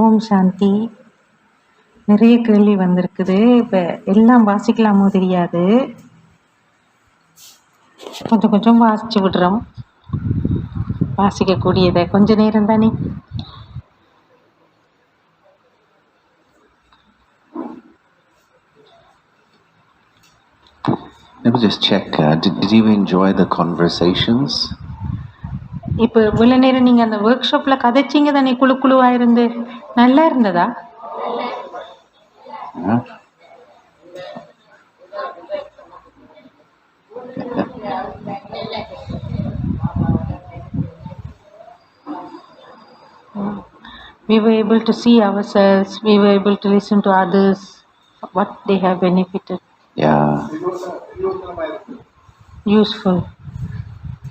ஓம் சாந்தி. நிறைய கேள்வி வந்திருக்குது. இப்போ எல்லாம் வாசிக்கலாமோ தெரியாது, கொஞ்சம் கொஞ்சம் வாசிச்சு விடுறோம். வாசிக்கக்கூடியதை கொஞ்ச நேரம் தானே. Let me just check. Did you enjoy the conversations? இப்போ இவ்வளோ நேரம் நீங்கள் அந்த ஒர்க் ஷாப்பில் கதைச்சிங்க தானே, குழு குழுவாக இருந்து, நல்லா இருந்ததா? We were able to see ourselves, we were able to listen to others, what they have benefited. Yeah. Useful.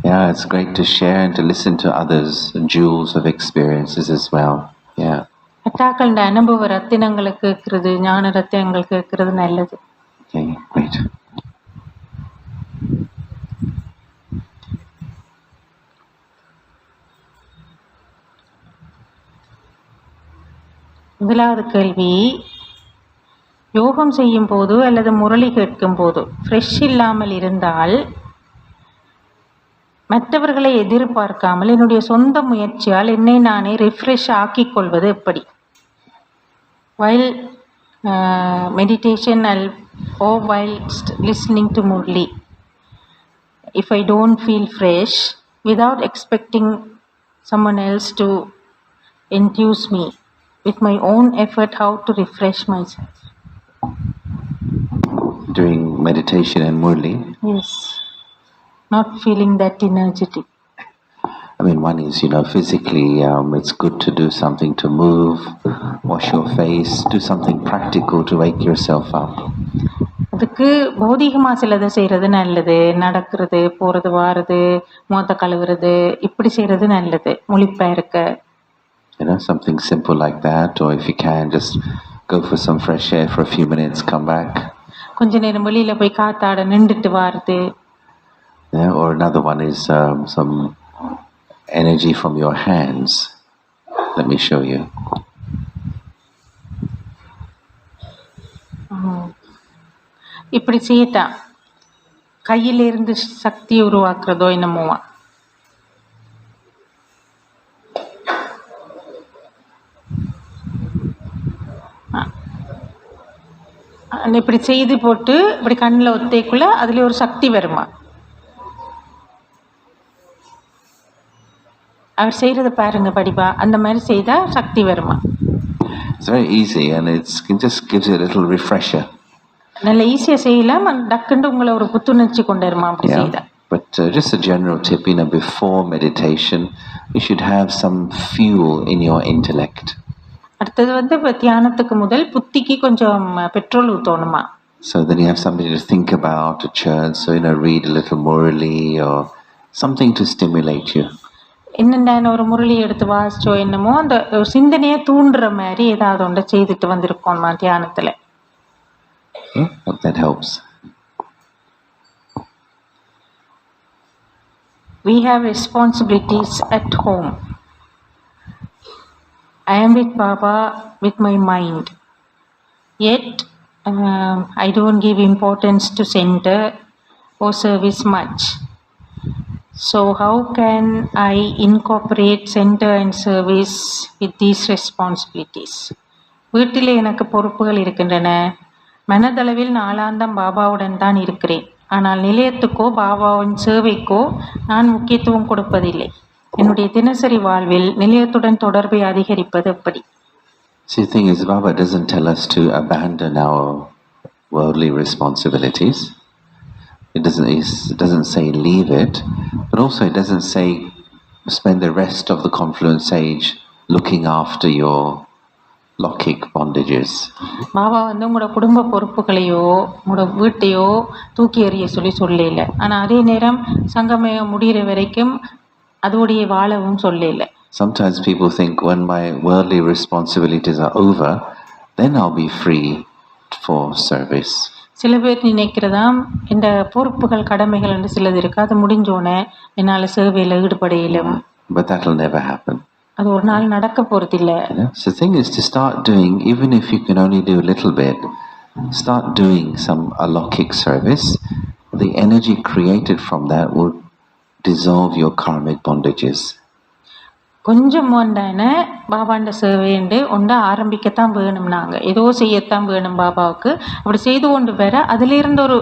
Yeah, it's great to share and to listen to others' jewels of experiences as well. Yeah. அட்டாக்களோட அனுபவ ரத்தினங்களை கேட்கறது, ஞான ரத்தினங்கள் கேட்கறது நல்லது. Okay, great. முதலாவது கேள்வி, யோகம் செய்யும் போது அல்லது முரளி கேட்கும் போது ஃப்ரெஷ் இல்லாமல் இருந்தால் மற்றவர்களை எதிர்பார்க்காமல் என்னுடைய சொந்த முயற்சியால் என்னை நானே ரிஃப்ரெஷ் ஆக்கிக் கொள்வது எப்படி? While meditation or while listening to Murli, if I don't feel fresh, without expecting someone else to enthuse me, with my own effort, how to refresh myself? During meditation and Murli? Yes. Not feeling that energetic. I mean, one is, physically, it's good to do something to move, wash your face, do something practical to wake yourself up. அதுக்கு பௌதிகமாக சிலதை செய்கிறது நல்லது. நடக்கிறது, போகிறது, வாரது, முகத்தை கழுவுறது, இப்படி செய்கிறது நல்லது. முழிப்பாக இருக்க. Something simple like that, or if you can, just go for some fresh air for a few minutes, come back. கொஞ்ச நேரம் வெளியில் போய் காத்தாட நின்றுட்டு வாருது. Yeah, or another one is some energy from your hands. Let me show you. இப்படி செய்யட்டா கையிலிருந்து சக்தி உருவாக்குறதோ என்னமோவா. இப்படி செய்து போட்டு இப்படி கண்ணில் ஒத்தைக்குள்ள அதுல ஒரு சக்தி வருமா? அவர் செய்யறத பாருங்க படிப்பா, அந்த மாதிரி செய்தா சக்தி வருமா? It's very easy and it just gives you a little refresher. நல்ல ஈஸியா செய்யலாம், டக்குன்னு உங்களை ஒரு புத்துணர்ச்சி கொண்டு வருமா அப்படி செய்தா. But just a general tip, before meditation, you should have some fuel in your intellect. அடுத்தது தியானத்துக்கு முதல் புத்திக்கு கொஞ்சம் petrol ஊத்தணுமா. So then you have something to think about, to churn, so read a little Murli or something to stimulate you. என்னென்ன ஒரு முரளி எடுத்து வாசிச்சோ என்னமோ அந்த சிந்தனையை தூண்டுற மாதிரி ஏதாவது ஒன்றை செய்துட்டு வந்திருக்கோம்மா தியானத்துல. Hope that helps. We have responsibilities at home. I am with Baba with my mind. Yet I don't give importance to center or service much. So how can I incorporate center and service with these responsibilities? வீட்டிலே எனக்கு பொறுப்புகள் இருக்கின்றன. மனதளவில் நாளாந்தம் பாபாவுடன் தான் இருக்கிறேன். ஆனால் நிலையத்துக்கோ பாபாவின் சேவைக்கோ நான் முக்கியத்துவம் கொடுப்பதில்லை. என்னுடைய தினசரி வாழ்வில் நிலையத்துடன் தொடர்பை அதிகரிப்பது எப்படி? See, the thing is, Baba doesn't tell us to abandon our worldly responsibilities. It doesn't say leave it, but also it doesn't say spend the rest of the confluence age looking after your Lokik bondages. Baba உங்களோட குடும்ப பொறுப்புகளையோ உங்களோட வீட்டையோ தூக்கி எறிய சொல்லல. ஆனால் அதே நேரம் சங்கமயம் முடிகிற வரைக்கும் அதோடைய வாழவும் சொல்லல. Sometimes people think when my worldly responsibilities are over, then I'll be free for service. சில பேர் நினைக்கிறதாம் இந்த பொறுப்புகள் கடமைகள் என்று சிலது இருக்கு, அது முடிஞ்சோன்னே என்னால் சேவையில் ஈடுபட இயலும். But that will never happen. அது ஒரு நாள் நடக்க போறதில்லை. So the thing is to start doing, even if you can only do a little bit, start doing some alokik service. The energy created from that will dissolve your karmic bondages. கொஞ்சம் ஒன்றான பாபாண்ட சேவைண்டு ஒன்றை ஆரம்பிக்கத்தான் வேணும். நாங்கள் ஏதோ செய்யத்தான் வேணும் பாபாவுக்கு. அப்படி செய்து கொண்டு வர அதிலிருந்து ஒரு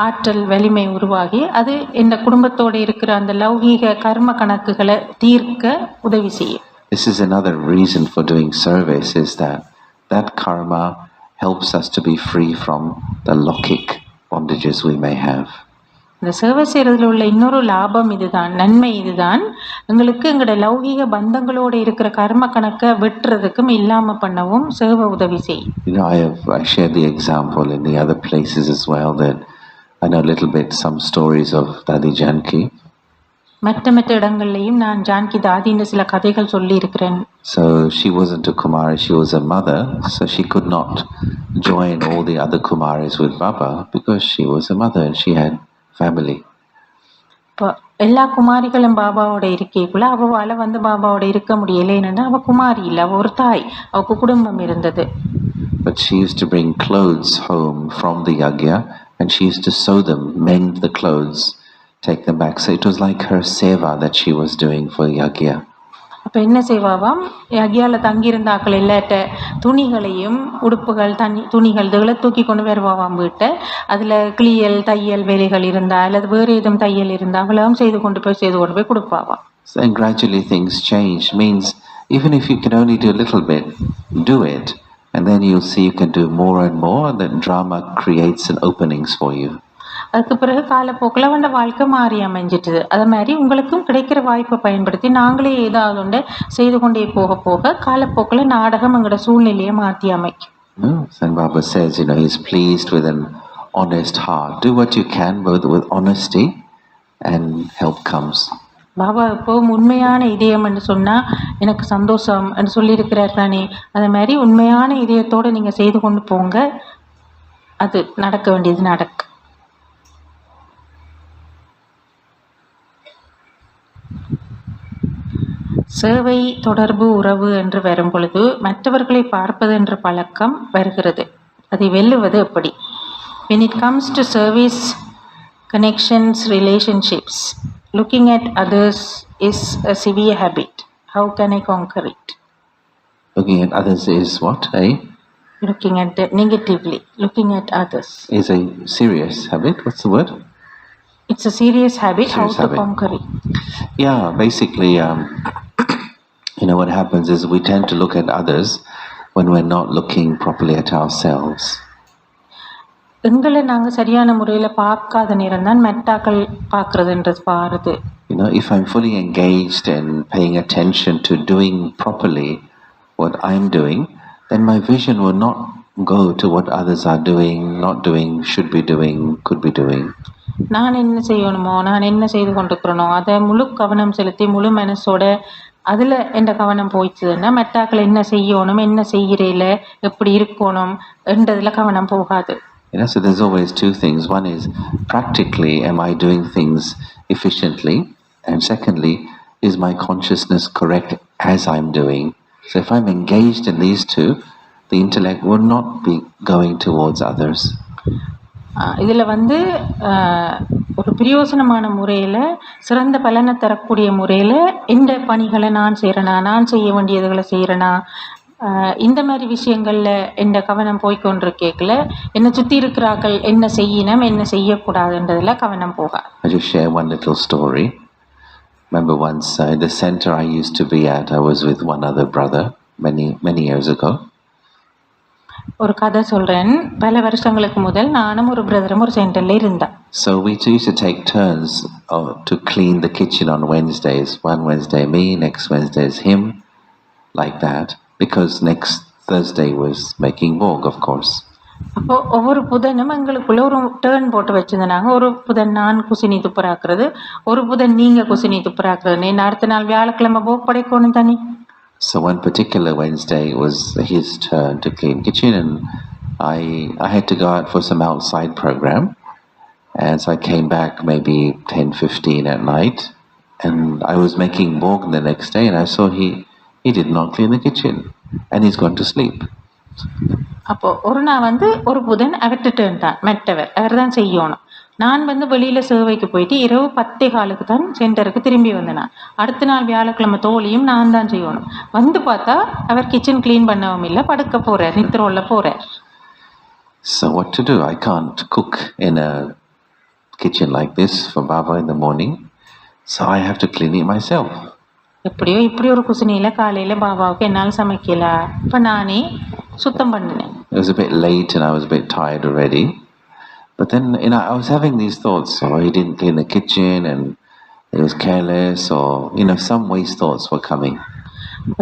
ஆற்றல் வலிமை உருவாகி அது இந்த குடும்பத்தோடு இருக்கிற அந்த லௌகீக கர்ம கணக்குகளை தீர்க்க உதவி செய்யும். This is another reason for doing service, is that karma helps us to be free from the lokik bondages we may have. இந்த சேவை செய்கிறதுல உள்ள இன்னொரு லாபம் இதுதான், நன்மை இதுதான். எங்களுக்கு எங்களோட லௌகீக பந்தங்களோடு இருக்கிற கர்ம கணக்கை வெட்டுறதுக்கும் இல்லாமல் பண்ணவும் சேவை உதவி செய்யும். I shared the example in the other places as well, that I know a little bit some stories of Dadi Janki. மற்ற இடங்கள்லையும் நான் ஜான்கி தாதின்னு சில கதைகள் சொல்லி இருக்கிறேன். So she wasn't a Kumari, she was a mother, so she could not join all the other Kumaris with Baba because she was a mother and she had family. இப்போ எல்லா குமாரிகளும் பாபாவோட இருக்கைக்குள்ள அவளால் பாபாவோட இருக்க முடியலை. என்னன்னா அவ குமாரி இல்லை, அவ ஒரு தாய், அவக்கு குடும்பம் இருந்தது. But she used to bring clothes home from the yagya and she used to sew them, mend the clothes, take them back. So it was like her seva that she was doing for yagya. அப்போ என்ன செய்வாவாம், யக்யாவில் தங்கியிருந்த ஆக்கள் எல்லாட்ட துணிகளையும் உடுப்புகள் துணிகள் இதுகளை தூக்கி கொண்டு வருவாவாம் வீட்டை. அதில் கிளியல் தையல் வேலைகள் இருந்தால் அல்லது வேறு ஏதும் தையல் இருந்தால் அவளும் செய்து கொண்டு போய் கொடுப்பாவாம். And gradually things change. Means even if you can only do a little bit, do it, and then you'll see you can do more and more, and then drama creates an openings for you. அதுக்கு பிறகு காலப்போக்கில் அவன் வாழ்க்கை மாறி அமைஞ்சிட்டுது. அது மாதிரி உங்களுக்கும் கிடைக்கிற வாய்ப்பை பயன்படுத்தி நாங்களே ஏதாவது ஒன்று செய்து கொண்டே போக போக காலப்போக்கில் நாடகம் எங்களோட சூழ்நிலையை மாற்றி அமைக்கும். San Baba says, he's pleased with an honest heart. Do what you can with honesty and help comes. Baba எப்போவும் உண்மையான இதயம் என்று சொன்னால் எனக்கு சந்தோஷம் என்று சொல்லியிருக்கிறார் தானே. அது மாதிரி உண்மையான இதயத்தோடு நீங்கள் செய்து கொண்டு போங்க, அது நடக்க வேண்டியது நடக்கும். சேவை தொடர்பு உறவு என்று வரும் பொழுது மற்றவர்களை பார்ப்பது என்ற பழக்கம் வருகிறது. அதை வெல்லுவது எப்படி? When it comes to service, connections, relationships, looking at others is a severe habit. How can I conquer it? Looking at others is what? Looking at negatively. Looking at others is a serious habit. What's the word? It's a serious habit. How to conquer it? Yeah, basically, what happens is we tend to look at others when we're not looking properly at ourselves. எங்களை நாங்கள் சரியான முறையில் பார்க்காத நேரம் தான் மெட்டாக்கள் பார்க்கறதுன்றது பாருது. If I'm fully engaged and paying attention to doing properly what I'm doing, then my vision will not go to what others are doing, not doing, should be doing, could be doing. நான் என்ன செய்யணுமோ, நான் என்ன செய்து கொண்டிருக்கிறனோ அதை முழு கவனம் செலுத்தி முழு மனசோட அதில் எந்த கவனம் போயிடுச்சுன்னா மெட்டாக்கள் என்ன செய்யணும், என்ன செய்கிறேல, எப்படி இருக்கணும் என்றதில் கவனம் போகாது. So there's always two things. One is practically, am I doing things efficiently? And secondly, is my consciousness correct as I'm doing? So if I'm engaged in these two, the intellect will not be going towards others. இதில் ஒரு பிரயோசனமான முறையில் சிறந்த பலனை தரக்கூடிய முறையில் இந்த பணிகளை நான் செய்கிறேனா, நான் செய்ய வேண்டியதுகளை செய்கிறேனா, இந்த மாதிரி விஷயங்களில் எந்த கவனம் போய்கொண்டிருக்கேக்கில் என்னை சுற்றி இருக்கிறார்கள் என்ன செய்யணும் என்ன செய்யக்கூடாதுன்றதில் கவனம் போக. I just share one little story. Remember once in the center I used to be at, I was with one other brother many years ago. ஒரு கதை சொல்றேன். பல வருஷங்களுக்கு முதல் நானும் ஒரு பிரதரும் ஒரு சென்டர்ல இருந்தோம். So we used to take turns to clean the kitchen on Wednesdays. One Wednesday me, next Wednesday is him, like that, because next Thursday was making vogue, of course. அப்போ ஒவ்வொரு புதனும் எங்களுக்குள்ள ஒரு டேர்ன் போட்டு வச்சிருந்தாங்க. ஒரு புதன் நான் குசினி துப்புராக்குறது, ஒரு புதன் நீங்க குசினி துப்புராக்குறது. அடுத்த நாள் வியாழக்கிழமை போக் படைக்கணும் தானே. So one particular Wednesday was his turn to clean kitchen, and I had to go out for some outside program, and so I came back maybe 10:15 at night, and I was making vogue the next day, and I saw he did not clean the kitchen, and he's gone to sleep. அப்போ ஒரு நாள் ஒரு புதன் அவர்கிட்ட turn தான், மெட்டவர் அவர் தான் செய்யணும். நான் வெளியில் சேவைக்கு போயிட்டு இரவு 10:15 தான் சென்டருக்கு திரும்பி வந்தேன். அடுத்த நாள் வியாழக்கிழமை தோழியும் நான் தான் செய்யணும். பார்த்தா அவர் கிச்சன் க்ளீன் பண்ணவும் இல்லை, படுக்க போகிறார், நித்திரோல்ல போகிறார். So what to do? I can't cook in a kitchen like this for Baba in the morning, so I have to clean it myself. எப்படியோ இப்படி ஒரு குசினியில் காலையில் பாபாவுக்கு என்னால் சமைக்கல. இப்போ நானே சுத்தம் பண்ணினேன். It was a bit late and I was a bit tired already. But then, I was having these thoughts, he didn't clean the kitchen and he was careless, or, some waste thoughts were coming.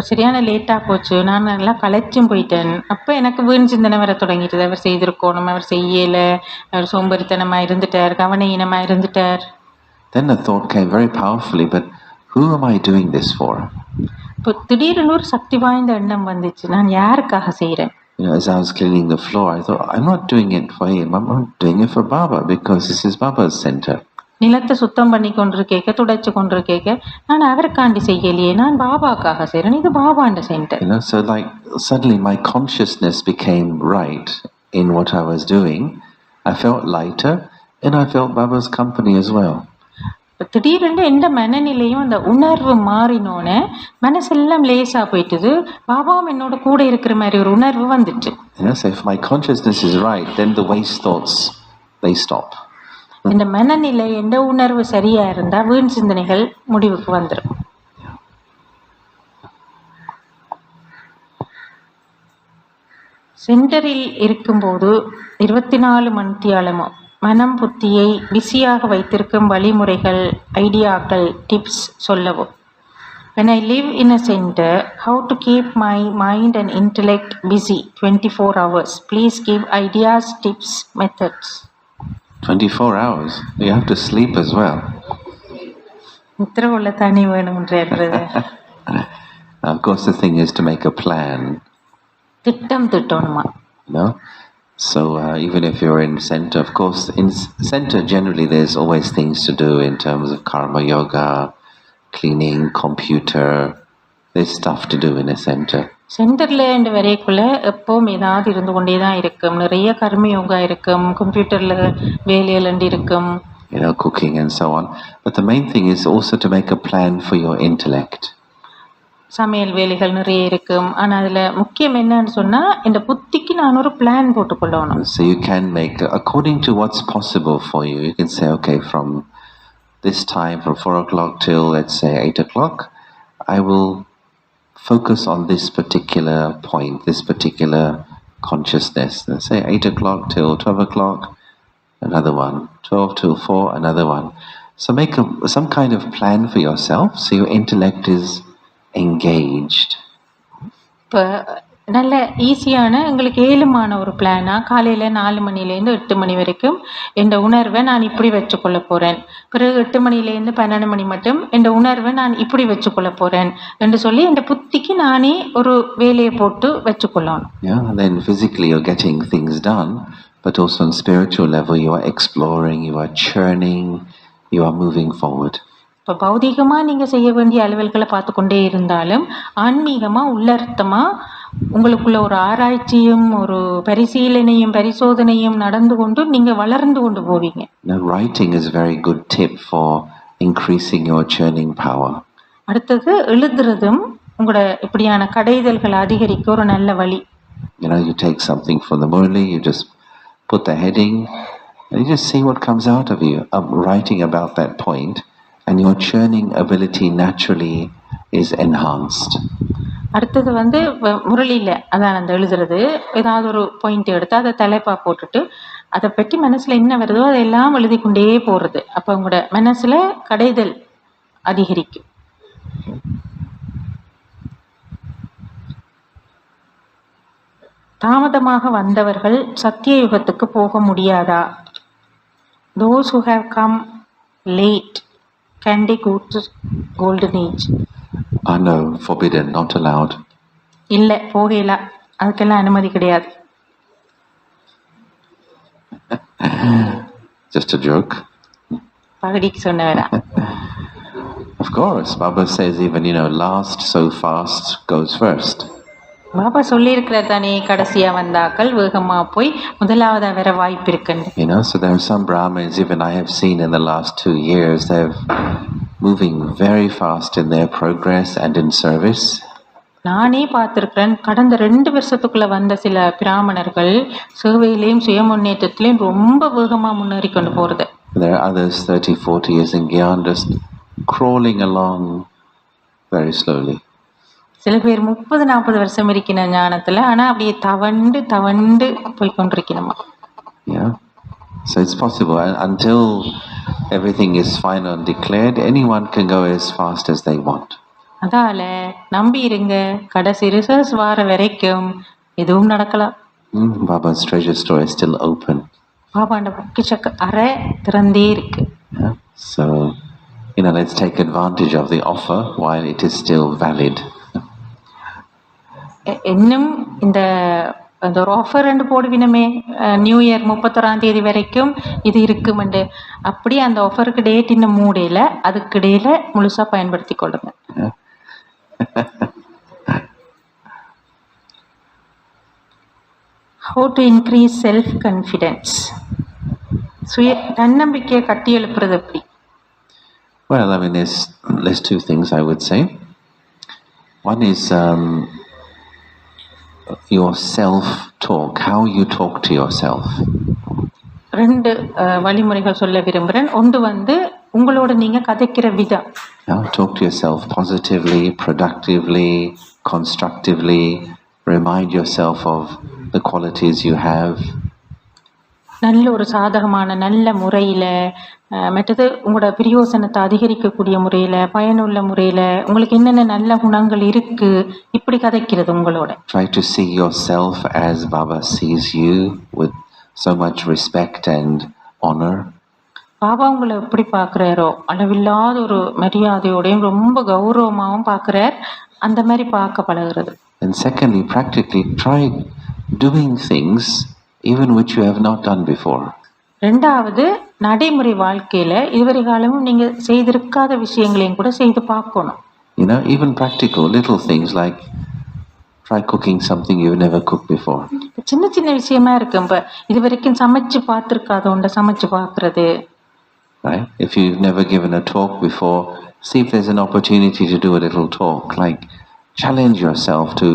சரியான லேட்டாக போச்சு, நான் நல்லா களைச்சும் போயிட்டேன். அப்போ எனக்கு வீண் சிந்தனை வர தொடங்கிட்டது. அவர் செய்திருக்கணும், அவர் செய்யலை, அவர் சோம்பேறித்தனமாக இருந்துட்டார், கவனஈனமாக இருந்துட்டார். Then the thought came very powerfully, but who am I doing this for? இப்போ திடீர்னு ஒரு சக்தி வாய்ந்த எண்ணம் வந்துச்சு, நான் யாருக்காக செய்கிறேன்? As I was cleaning the floor, I thought, I'm not doing it for him, I'm doing it for Baba, because this is Baba's center. நிலத்தை சுத்தம் பண்ணி கொண்டிருக்கேக்க, துடைச்சு கொண்டிருக்கேக்க, நான் அவருக்காண்டி செய்யலையே, நான் பாபாக்காக செய்கிறேன், இது பாபாண்ட centre. So like suddenly my consciousness became right in what I was doing. I felt lighter and I felt Baba's company as well. திடீரென்று எந்த மனநிலையும் அந்த உணர்வு மாறினோன்னு மனசெல்லாம் லேசா போயிட்டுது. பாபாவும் என்னோட கூட இருக்கிற மாதிரி ஒரு உணர்வு வந்துட்டு. So if my consciousness is right, then the waste thoughts, they stop. இந்த மனநிலை எந்த உணர்வு சரியா இருந்தா வீண் சிந்தனைகள் முடிவுக்கு வந்துடும். சென்டரில் இருக்கும்போது 24 மணித்தியாலமும் மனம் புத்தியை பிஸியாக வைத்திருக்கும் வழிமுறைகள், ஐடியாக்கள், டிப்ஸ் சொல்லவும். When I live in a center, how to keep my mind and intellect busy 24 hours? Please give ideas, tips, methods. 24 hours? You have to sleep as well. நித்திர உள்ள தனி வேணும்ன்றது. Of course, the thing is to make a plan. திட்டம் திட்டணுமா? So even if you're in center, of course, in center generally there's always things to do in terms of karma yoga, cleaning, computer. There's stuff to do in a center. சென்டர்ல இந்த வரைக்குள்ள எப்பவும் ஏதாவது இருந்து கொண்டே தான் இருக்கும். நிறைய கர்ம யோகா இருக்கும், கம்ப்யூட்டர்ல வேலைகள் இருக்கும், cooking and so on. But the main thing is also to make a plan for your intellect. சமையல் வேலைகள் நிறைய இருக்கும். ஆனால் அதில் முக்கியம் என்னன்னு சொன்னால் இந்த புத்திக்கு நான் ஒரு plan போட்டுக்கொள்ளணும். So you can make, according to what's possible for you, you can say, okay, from this time, from 4 o'clock till, let's say, 8 o'clock, I will focus on this particular point, this particular consciousness. Let's say 8 o'clock till 12 o'clock, another one. 12 till 4, another one. So make some kind of plan for yourself so your intellect is engaged. இப்போ நல்ல ஈஸியான எங்களுக்கு ஏழுமான ஒரு பிளானா காலையில் 4 மணிலேருந்து 8 மணி வரைக்கும் என் உணர்வை நான் இப்படி வச்சுக்கொள்ள போகிறேன், பிறகு 8 மணிலேருந்து 12 மணி மட்டும் என் உணர்வை நான் இப்படி வச்சுக்கொள்ள போகிறேன் என்று சொல்லி என் புத்திக்கு நானே ஒரு வேலையை போட்டு வச்சுக்கொள்ளணும். And then physically you're getting things done, but also on spiritual level you are exploring, you are churning, you are moving forward. இப்போ பௌதிகமாக நீங்கள் செய்ய வேண்டிய அலுவல்களை பார்த்து கொண்டே இருந்தாலும் ஆன்மீகமாக உள்ளர்த்தமாக உங்களுக்குள்ள ஒரு ஆராய்ச்சியும் ஒரு பரிசீலனையும் பரிசோதனையும் நடந்து கொண்டு நீங்க வளர்ந்து கொண்டு போவீங்க. Now, writing is a very good tip for increasing your churning power. அடுத்தது எழுதுறதும் உங்களோட இப்படியான கடைதல்களை அதிகரிக்க ஒரு நல்ல வழி. You take something from the Murli, you just put the heading, and you just see what comes out of you. Writing about that point, and your churning ability naturally is enhanced. அடுத்தது முரளியில் அதான் அந்த எழுதுறது, ஏதாவது ஒரு point எடுத்து அதை தலைப்பாக போட்டுட்டு அதை பற்றி மனசில் என்ன வருதோ அதெல்லாம் எழுதி கொண்டே போகிறது. அப்போ உங்களோட மனசில் கடைதல் அதிகரிக்கும். தாமதமாக வந்தவர்கள் சத்திய யுகத்துக்கு போக முடியாதா? Those who have come late, can they go to golden age? No, forbidden, not allowed. இல்லை, போகல, அதுக்கெல்லாம் அனுமதி கிடையாது. Just a joke. பகடிக்கு சொன்னவரா? Of course, Baba says even, last so fast goes first. Baba சொல்லியிருக்கிறார் தானே, கடைசியா வந்தாக்கள் வேகமா போய் முதலாவதா வர வாய்ப்பு இருக்குன்னு. So there are some Brahmins, even I have seen in the last 2 years, they're moving very fast in their progress and in service. நானே பார்த்திருக்கிறேன், கடந்த 2 வருஷத்துக்குள்ள வந்த சில பிராமணர்கள் சேவையிலையும் சுய முன்னேற்றத்திலையும் ரொம்ப வேகமா முன்னேறி கொண்டு போறது. There are others 30-40 years in Gyan just crawling along very slowly. சில பேர் 30-40 வருஷம் இருக்கிற ஞானத்துல, ஆனா அப்படியே தவண்டு தவண்டு போய் கொண்டிருக்கணுமா. So it's possible until everything is final and declared, anyone can go as fast as they want. அதால நம்பி இருங்க, கடைசி ரிசல்ட்ஸ் வர வரைக்கும் எதுவும் நடக்கலாம். Baba's treasure store is still open. பாபாண்ட பொக்கிஷ அறை திறந்தே இருக்கு. So let's take advantage of the offer while it is still valid. இன்னும் இந்த ஒரு ஆஃபர் ரெண்டு போடுவினமே, நியூ இயர் 31ஆம் தேதி வரைக்கும் இது இருக்குமெண்டு, அப்படியே அந்த ஆஃபருக்கு டேட் இன்னும் மூடையில, அதுக்கு இடையில முழுசா பயன்படுத்தி கொள்ளுங்க. How to increase self confidence? சுய தன்னம்பிக்கையை கட்டி எழுப்புறது எப்படி? Well, there's 2 things I would say. One is your self-talk, how you talk to yourself. 2 வழிமுறைகள் சொல்ல விரும்புகிறேன். ஒன்று உங்களோட நீங்க கதைக்கிற விதம். Talk to yourself positively, productively, constructively. Remind yourself of the qualities you have. நல்ல ஒரு சாதகமான நல்ல முறையில், மற்றது உங்களோட பிரயோசனத்தை அதிகரிக்கக்கூடிய முறையில், பயனுள்ள முறையில் உங்களுக்கு என்னென்ன நல்ல குணங்கள் இருக்கு, இப்படி கதைக்கிறது உங்களோட. Try to see yourself as Baba sees you, with so much respect and honor. Baba உங்களை எப்படி பார்க்குறாரோ அளவில்லாத ஒரு மரியாதையோடையும் ரொம்ப கௌரவமாகவும் பார்க்குறார், அந்த மாதிரி பார்க்க பழகிறது. And secondly, practically try doing things even which you have not done before. ரெண்டாவது, நடைமுறை வாழ்க்கையில இதுவரை காலமும் நீங்க செய்திருக்காத விஷயங்களையும் கூட செய்து பார்க்கணும். Even practical little things like try cooking something you've never cooked before. சின்ன சின்ன விஷயமா இருக்கு. இப்ப இது வரைக்கும் சமைச்சு பார்த்திருக்காத ஒன்றை சமைச்சு பார்க்கறது. Right? If you've never given a talk before, see if there's an opportunity to do a little talk. Like challenge yourself to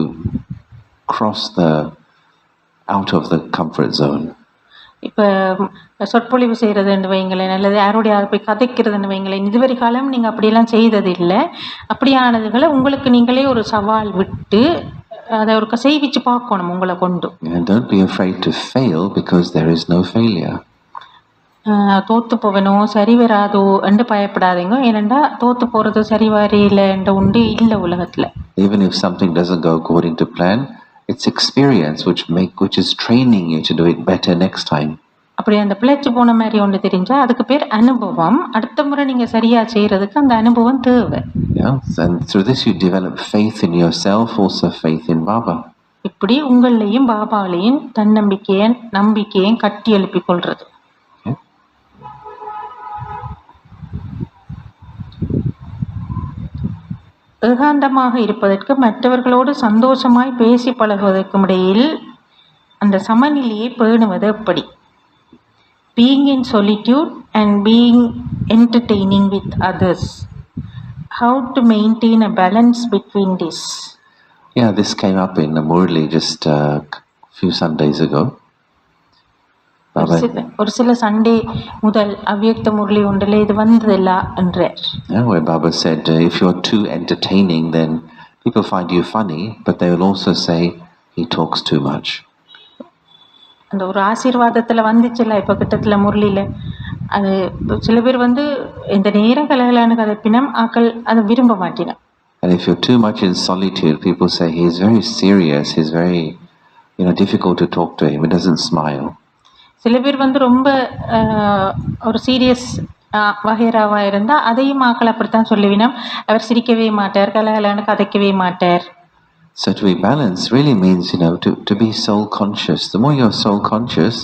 cross out of the comfort zone. இப்போ சொற்பொழிவு செய்கிறதுன்னு வைங்களேன், அல்லது யாரோடைய போய் கதைக்கிறதுன்னு வைங்களேன், இதுவரை காலம் நீங்கள் அப்படியெல்லாம் செய்தது இல்லை. அப்படியானதுகளை உங்களுக்கு நீங்களே ஒரு சவால் விட்டு அதை ஒரு செய்விச்சு பார்க்கணும் உங்களை கொண்டு. And don't be afraid to fail because there is no failure. தோத்து போவேணும், சரி வராதோ என்று பயப்படாதீங்க. ஏனெண்டா தோத்து போகிறது சரி வரையில என்ற உண்டு இல்லை உலகத்தில். Even if something doesn't go according to plan, it's experience which is training you to do it better next time. அப்படி அந்த பிழைச்சு போன மாதிரி ஒன்று தெரிஞ்சா அதுக்கு பேர் அனுபவம். அடுத்த முறை நீங்க சரியா செய்யறதுக்கு அந்த அனுபவம் தேவை. And through this you develop faith in yourself, also faith in Baba. இப்படி உங்களையும் பாபாவிலையும் நம்பிக்கையும் கட்டி எழுப்பிக் கொள்றது. ஏகாந்தமாக இருப்பதற்கு மற்றவர்களோடு சந்தோஷமாய் பேசி பழகுவதற்கும் இடையில் அந்த சமநிலையை பேணுவது எப்படி? Being in solitude and being entertaining with others. How to maintain a balance between this? Yeah, this came up in Murli just a few Sundays ago. ஒரு சில சண்டே முதல் அவ்யக்த முரளி ஒன்றில் இது வந்ததில்ல என்றார். Yeah, where Baba said, if you're too entertaining, then people find you funny, but they will also say he talks too much. அந்த ஒரு ஆசீர்வாதத்தில் வந்துச்சுல்ல இப்போ கிட்டத்தில் முரளியில், அது சில பேர் வந்து இந்த நேரம் கலகலான கதைப்பினம் ஆக்கள் அதை விரும்ப மாட்டினோம். And if you're too much in solitude, people say he's very serious, he's very difficult to talk to him, he doesn't smile. சில பேர் வந்து ரொம்ப ஒரு சீரியஸ் வகைராவாக இருந்தால் அதையும் ஆக்கள் அப்படித்தான் சொல்லுவினோம், அவர் சிரிக்கவே மாட்டார், கலகலான கதைக்கவே மாட்டார். So to be balanced really means, to be soul conscious. The more you're soul conscious,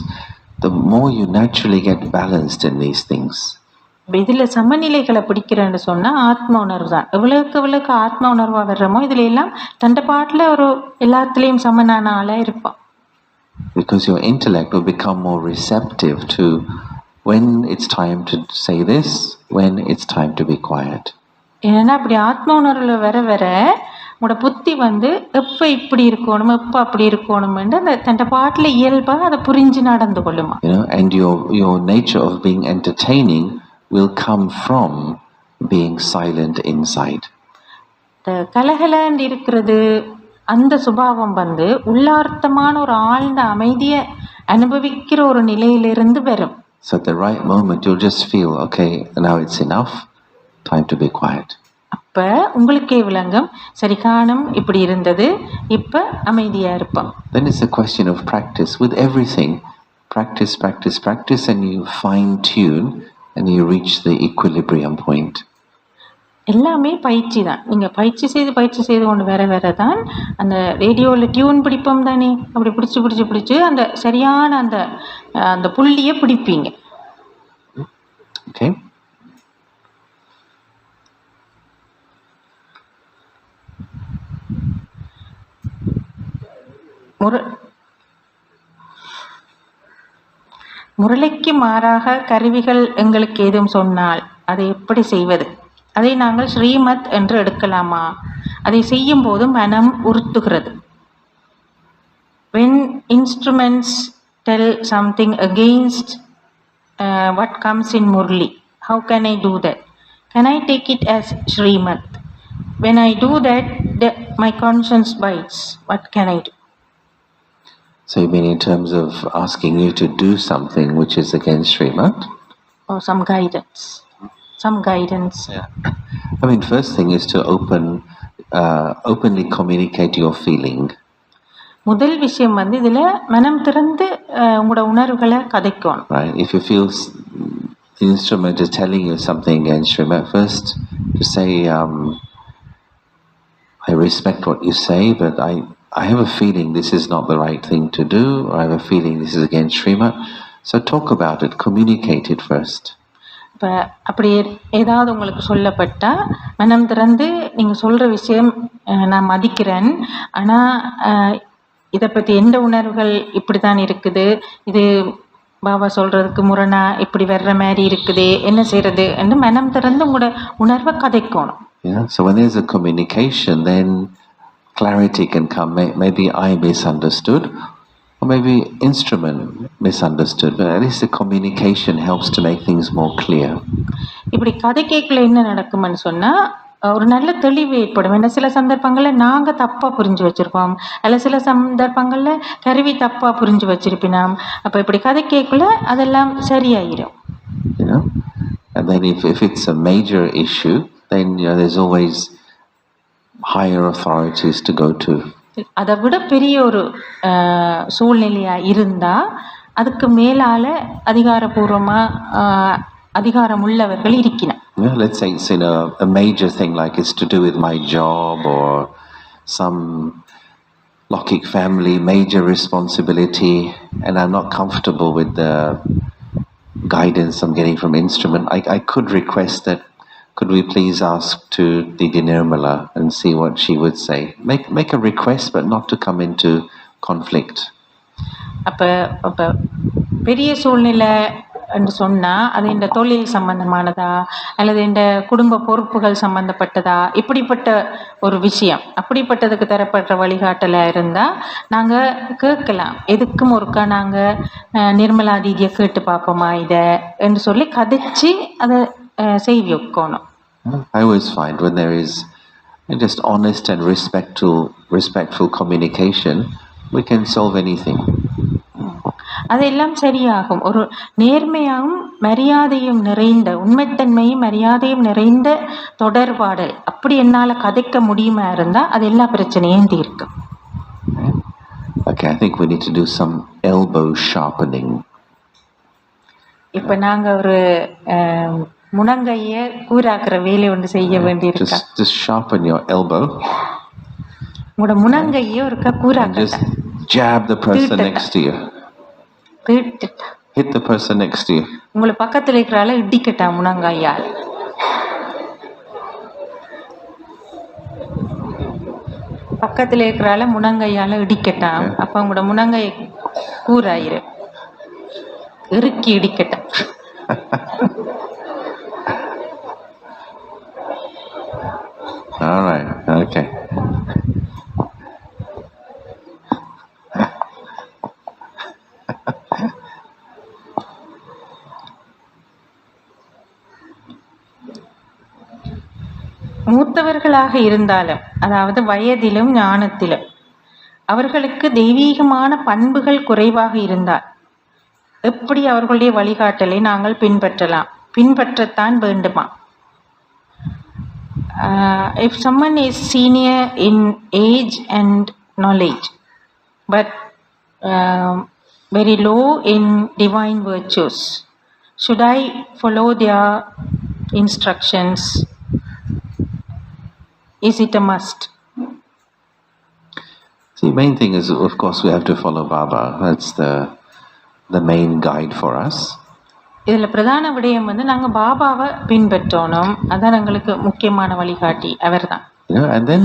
the more you naturally get balanced in these things. இதில் சமநிலைகளை பிடிக்கிறேன்னு சொன்னால் ஆத்ம உணர்வு தான். எவ்வளவுக்கு ஆத்ம உணர்வாக வர்றோமோ இதில் எல்லாம் தண்டை பாட்டில் ஒரு எல்லாத்துலேயும் சமனான ஆளாக இருப்பான். Because your intellect will become more receptive to when it's time to say this, when it's time to be quiet. ஏன்னா அப்படி ஆத்ம உணர்வில் வர வர உங்களோட புத்தி வந்து எப்போ இப்படி இருக்கணும், எப்போ அப்படி இருக்கணும்னு அந்த தண்டை பாட்டில் இயல்பாக அதை புரிஞ்சு நடந்து கொள்ளுமா. And your nature of being entertaining will come from being silent inside. கலகலன்னு இருக்கிறது அந்த சுபாவம் வந்து உள்ளார்த்தமான ஒரு ஆழ்ந்த அமைதியை அனுபவிக்கிற ஒரு நிலையிலிருந்து வரும். So at the right moment you'll just feel, okay, now it's enough, time to be quiet. அப்போ உங்களுக்கே விளங்கும், சரி காணும் இப்படி இருந்தது, இப்போ அமைதியாக இருப்போம். Then it's a question of practice with everything. Practice and you fine tune and you reach the equilibrium point. எல்லாமே பயிற்சி தான். நீங்கள் பயிற்சி செய்து கொண்டு வேற தான் அந்த ரேடியோவில் டியூன் பிடிப்போம் தானே, அப்படி பிடிச்சி அந்த சரியான அந்த புள்ளியை பிடிப்பீங்க. Okay. முரளிக்கு மாறாக கருவிகள் எங்களுக்கு ஏதும் சொன்னால் அதை எப்படி செய்வது? அதை நாங்கள் ஸ்ரீமத் என்று எடுக்கலாமா? அதை செய்யும் போது மனம் உறுத்துகிறது. When instruments tell something against what comes in Murli, how can I do that? Can I take it as Srimad? When I do that, my conscience bites. What can I do? So you mean in terms of asking you to do something which is against Srimad? Or some guidance. Yeah. I mean, first thing is to openly communicate your feeling. முதல் விஷயம் வந்து இதில் மனம் திறந்து உங்களோட உணர்வுகளை கதைக்கணும். Right. If you feel the instrument is telling you something against Srimad, first to say, I respect what you say, but I have a feeling this is not the right thing to do, or I have a feeling this is against Srimad. So talk about it, communicate it first. இப்போ அப்படி ஏதாவது உங்களுக்கு சொல்லப்பட்டால் மனம் திறந்து நீங்கள் சொல்கிற விஷயம் நான் மதிக்கிறேன், ஆனால் இதை பற்றி எந்த உணர்வுகள் இப்படி தான் இருக்குது, இது பாபா சொல்கிறதுக்கு முரணா இப்படி வர்ற மாதிரி இருக்குது, என்ன செய்கிறது என்று மனம் திறந்து உங்களோட உணர்வை கதைக்கணும். Yeah. So when there's a communication, then clarity can come. Maybe I misunderstood, or maybe instrument misunderstood, but at least the communication helps to make things more clear. இப்படி கதை கேட்கல என்ன நடக்கும்னு சொன்னால் ஒரு நல்ல தெளிவு ஏற்படும். ஏன்னா சில சந்தர்ப்பங்களில் நாங்கள் தப்பாக புரிஞ்சு வச்சுருப்போம், அல்ல சில சந்தர்ப்பங்களில் கருவி தப்பாக புரிஞ்சு வச்சிருப்பினோம். அப்போ இப்படி கதை கேட்கல அதெல்லாம் சரியாயிடும். And then if it's a major issue, then there's always higher authorities to go to. அதை விட பெரிய ஒரு சூழ்நிலையாக இருந்தால் அதுக்கு மேலால் அதிகாரம் உள்ளவர்கள் இருக்கிறார். Yeah, let's say it's a major thing like it's to do with my job or some Lokik family major responsibility, and I'm not comfortable with the guidance I'm getting from instrument. I could request that could we please ask to Didi Nirmala and see what she would say? Make a request, but not to come into conflict. அப்போ அப்போ பெரிய சூழ்நிலை என்று சொன்னால் அது இந்த தொழில் சம்பந்தமானதா அல்லது இந்த குடும்ப பொறுப்புகள் சம்பந்தப்பட்டதா இப்படிப்பட்ட ஒரு விஷயம், அப்படிப்பட்டதுக்கு தரப்படுற வழிகாட்டலாக இருந்தால் நாங்கள் கேட்கலாம். எதுக்கும் ஒருக்கா நாங்கள் நிர்மலா தீதியை கேட்டு பார்ப்போமா இதை என்று சொல்லி கதைச்சி அதை செய்தி வைக்கணும். I always find when there is just honest and respectful communication, we can solve anything. அதெல்லாம் சரியாகும். ஒரு நேர்மையாகவும் மரியாதையும் நிறைந்த, உண்மைத்தன்மையும் மரியாதையும் நிறைந்த தொடர்பாடல் அப்படி என்னால் கதைக்க முடியுமா இருந்தால் அது எல்லா பிரச்சனையும் தீர்க்கும். Okay, I think we need to do some elbow sharpening. இப்போ நாங்கள் ஒரு முனங்கையை கூராக்குற வேலை ஒன்று செய்ய வேண்டியிருக்கா. Just sharpen your elbow. உங்களோட முனங்கையை ஒருக்கா கூராக்க. Just jab the person next to you. Hit the person next to you. உங்களை பக்கத்தில் இருக்கிறால இடிக்கட்டா முனங்கையால். பக்கத்தில் இருக்கிறால முனங்கையால் இடிக்கட்டாம். அப்போ உங்களோட முனங்கை கூராயிரு, இறுக்கி இடிக்கட்டா. All right. Okay. மூத்தவர்களாக இருந்தாலும், அதாவது வயதிலும் ஞானத்திலும் அவர்களுக்கு தெய்வீகமான பண்புகள் குறைவாக இருந்தால் எப்படி அவர்களுடைய வழிகாட்டலை நாங்கள் பின்பற்றத்தான் வேண்டுமா? If someone is senior in age and knowledge but very low in divine virtues, should I follow their instructions? Is it a must? See, the main thing is, of course, we have to follow Baba. That's the main guide for us. இதில் பிரதான விடயம் வந்து நாங்கள் பாபாவை பின்பற்றணும். அதான் எங்களுக்கு முக்கியமான வழிகாட்டி அவர் தான். And then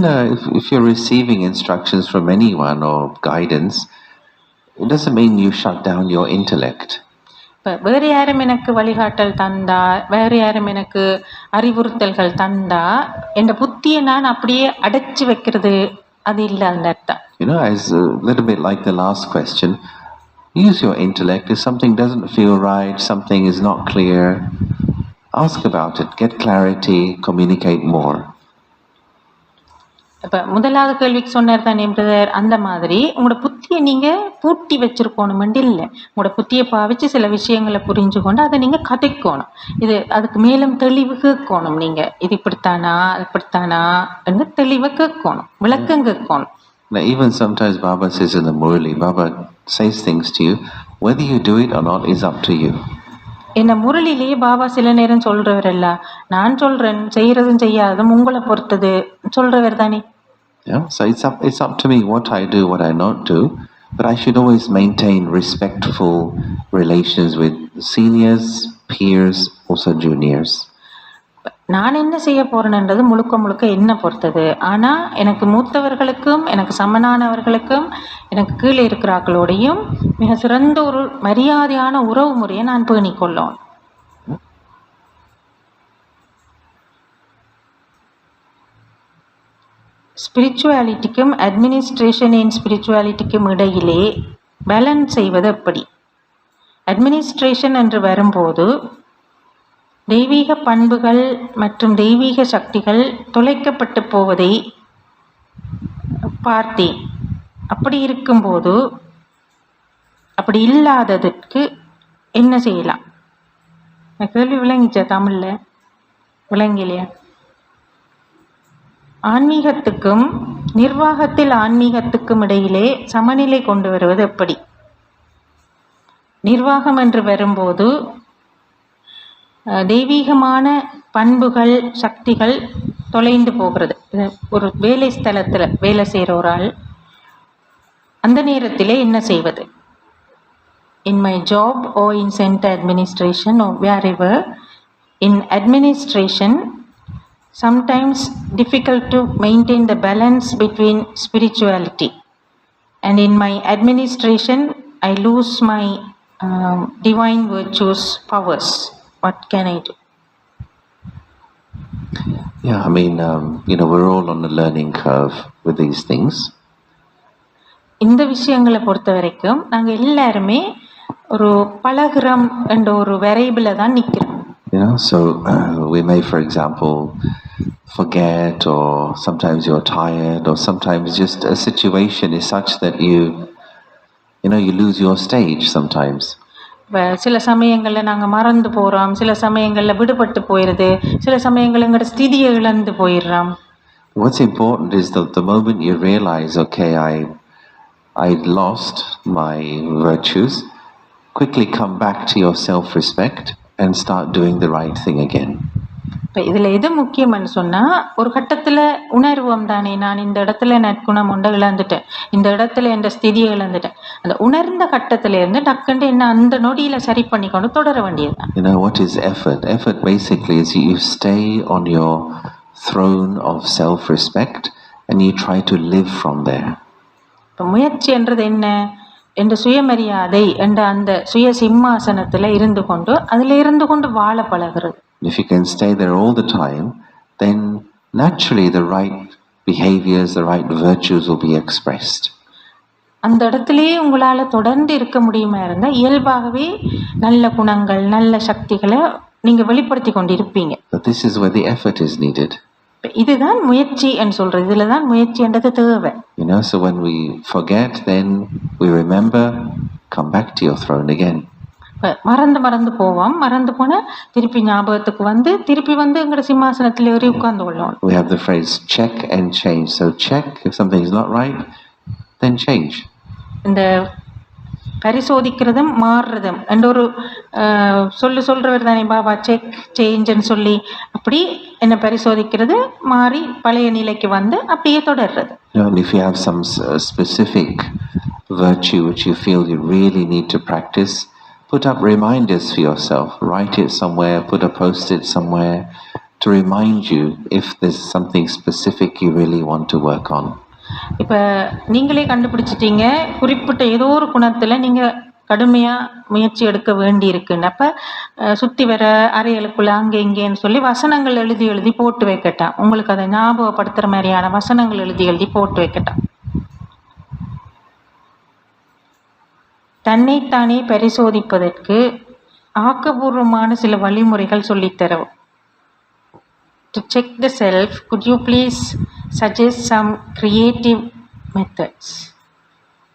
if you're receiving instructions from anyone or guidance, it doesn't mean you shut down your intellect. இப்போ வேறு யாரும் எனக்கு வழிகாட்டல் தந்தா, வேறு யாரும் எனக்கு அறிவுறுத்தல்கள் தந்தா என் புத்தியை நான் அப்படியே அடைச்சி வைக்கிறது அது இல்லை அந்த அர்த்தம். As a little bit like the last question, use your intellect. If something doesn't feel right, something is not clear, ask about it, get clarity, communicate more. இப்போ முதலாவது கேள்விக்கு சொன்னார் தானே பிரதர், அந்த மாதிரி உங்களோட புத்தியை நீங்கள் பூட்டி வச்சுருக்கணுமெண்டு இல்லை. உங்களோட புத்தியை பாவிச்சு சில விஷயங்களை புரிஞ்சு கொண்டு அதை நீங்கள் கதைக்கணும். இது அதுக்கு மேலும் தெளிவு கேட்கணும். நீங்கள் இது இப்படித்தானா இப்படித்தானா என்று தெளிவை கேட்கணும், விளக்கம் கேட்கணும். Now, even sometimes Baba says in the Murli, Baba says things to you, whether you do it or not is up to you. என்ன முரளிலேயே பாபா சில நேரம் சொல்றவரல்ல, நான் சொல்றேன் செய்யறதும் செய்யாததும் உங்களை பொறுத்தது சொல்றவர் தானே. Yeah, so it's up to me what I do, what I not do, but I should always maintain respectful relations with seniors, peers, also juniors. நான் என்ன செய்ய போறேன்ன்றது முழுக்க முழுக்க என்ன பொறுத்தது. ஆனால் எனக்கு மூத்தவர்களுக்கும் எனக்கு சமனானவர்களுக்கும் எனக்கு கீழே இருக்கிறார்களோடையும் மிக சிறந்த ஒரு மரியாதையான உறவு முறையை நான் பேணிக்கொள்ளோம். ஸ்பிரிச்சுவாலிட்டிக்கும் அட்மினிஸ்ட்ரேஷன் இன் ஸ்பிரிச்சுவாலிட்டிக்கும் இடையிலே பேலன்ஸ் செய்வது எப்படி? அட்மினிஸ்ட்ரேஷன் என்று வரும்போது தெய்வீக பண்புகள் மற்றும் தெய்வீக சக்திகள் தொலைக்கப்பட்டு போவதை பார்த்தேன். அப்படி இருக்கும்போது அப்படி இல்லாததுக்கு என்ன செய்யலாம்? கேள்வி விளங்கிச்சா? தமிழில் விளங்கலையா? ஆன்மீகத்துக்கும் நிர்வாகத்தில் ஆன்மீகத்துக்கும் இடையிலே சமநிலை கொண்டு வருவது எப்படி? நிர்வாகம் என்று வரும்போது தெய்வீகமான பண்புகள் சக்திகள் தொலைந்து போகிறது. ஒரு வேலை ஸ்தலத்தில் வேலை செய்கிற ஒரு ஆள் அந்த நேரத்திலே என்ன செய்வது? In my job oh in center administration oh wherever, in administration sometimes difficult to maintain the balance between spirituality. And in my administration, I lose my divine virtues powers. What can I do? Yeah, I mean, we're all on a learning curve with these things. இந்த விஷயங்களை பொறுத்த வரைக்கும் நாங்கள் எல்லாருமே ஒரு பழகுறம் என்ற ஒரு வெரைபிள தான் நிற்கிறோம். So we may, for example, forget, or sometimes you're tired, or sometimes just a situation is such that you lose your stage sometimes. சில சமயங்களில் நாங்கள் மறந்து போகிறோம், சில சமயங்களில் விடுபட்டு போயிடுது, சில சமயங்கள் எங்களோட ஸ்திதியை இழந்து போயிடுறோம். What's important is that the moment you realize, okay, I lost my virtues, quickly come back to your self-respect and start doing the right thing again. இப்போ இதில் எது முக்கியம்னு சொன்னால், ஒரு கட்டத்தில் உணர்வோம் தானே, நான் இந்த இடத்துல நற்குணம் உண்டை இழந்துட்டேன், இந்த இடத்துல என்ற ஸ்திதியை இழந்துட்டேன். அந்த உணர்ந்த கட்டத்திலேருந்து டக்குண்டு என்ன அந்த நொடியில் சரி பண்ணிக்கொண்டு தொடர வேண்டியதுதான். What is effort? Effort basically is you stay on your throne of self-respect and you try to live from there. இப்போ முயற்சி என்றது என்ன? என்ற சுயமரியாதை என்ற அந்த சுய சிம்மாசனத்தில் இருந்து கொண்டு அதில் இருந்து கொண்டு வாழ பழகிறது. If you can stay there all the time, then naturally the right behaviors, the right virtues will be expressed. அந்த இடத்துலயே உங்களால் தொடர்ந்து இருக்க முடியுமா இருந்தால் இயல்பாகவே நல்ல குணங்கள், நல்ல சக்திகளை நீங்கள் வெளிப்படுத்தி கொண்டு இருப்பீங்க. But this is where the effort is needed. இதுதான் முயற்சி என்று சொல்றது. இதுல தான் முயற்சி என்றது தேவை. So when we forget, then we remember, come back to your throne again. மறந்து போவோம், மறந்து போனா திருப்பி ஞாபகத்துக்கு வந்து திருப்பி வந்து எங்கட சிம்மாசனத்தில் ஏறி உட்கார்ந்து கொள்ளுவோம். We have the phrase check and change. So check if something is not right, then change. இந்த பரிசோதிக்கிறதும் மாறுறதும் என்ற ஒரு சொல்றவர் தானே பாபா, செக் சேஞ்சுன்னு சொல்லி அப்படி என்ன பரிசோதிக்கிறது, மாறி பழைய நிலைக்கு வந்து அப்படியே தொடர்றது. And if you have some specific virtue which you feel you really need to practice, put up reminders for yourself. Write it somewhere, put a post-it somewhere to remind you if there's something specific you really want to work on. இப்போ நீங்களே கண்டுபிடிச்சிட்டீங்க, குறிப்பிட்ட ஏதோ ஒரு குணத்தில் நீங்கள் கடுமையாக முயற்சி எடுக்க வேண்டி இருக்குன்னு, அப்போ சுற்றி வர அறைகளுக்குள்ள அங்கே இங்கேன்னு சொல்லி வசனங்கள் எழுதி போட்டு வைக்கட்டான். உங்களுக்கு அதை ஞாபகப்படுத்துகிற மாதிரியான வசனங்கள் எழுதி போட்டு வைக்கட்டான். தன்னைத்தானே பரிசோதிப்பதற்கு ஆக்கபூர்வமான சில வழிமுறைகள் சொல்லித்தரவும். To check the self, could you please suggest some creative methods?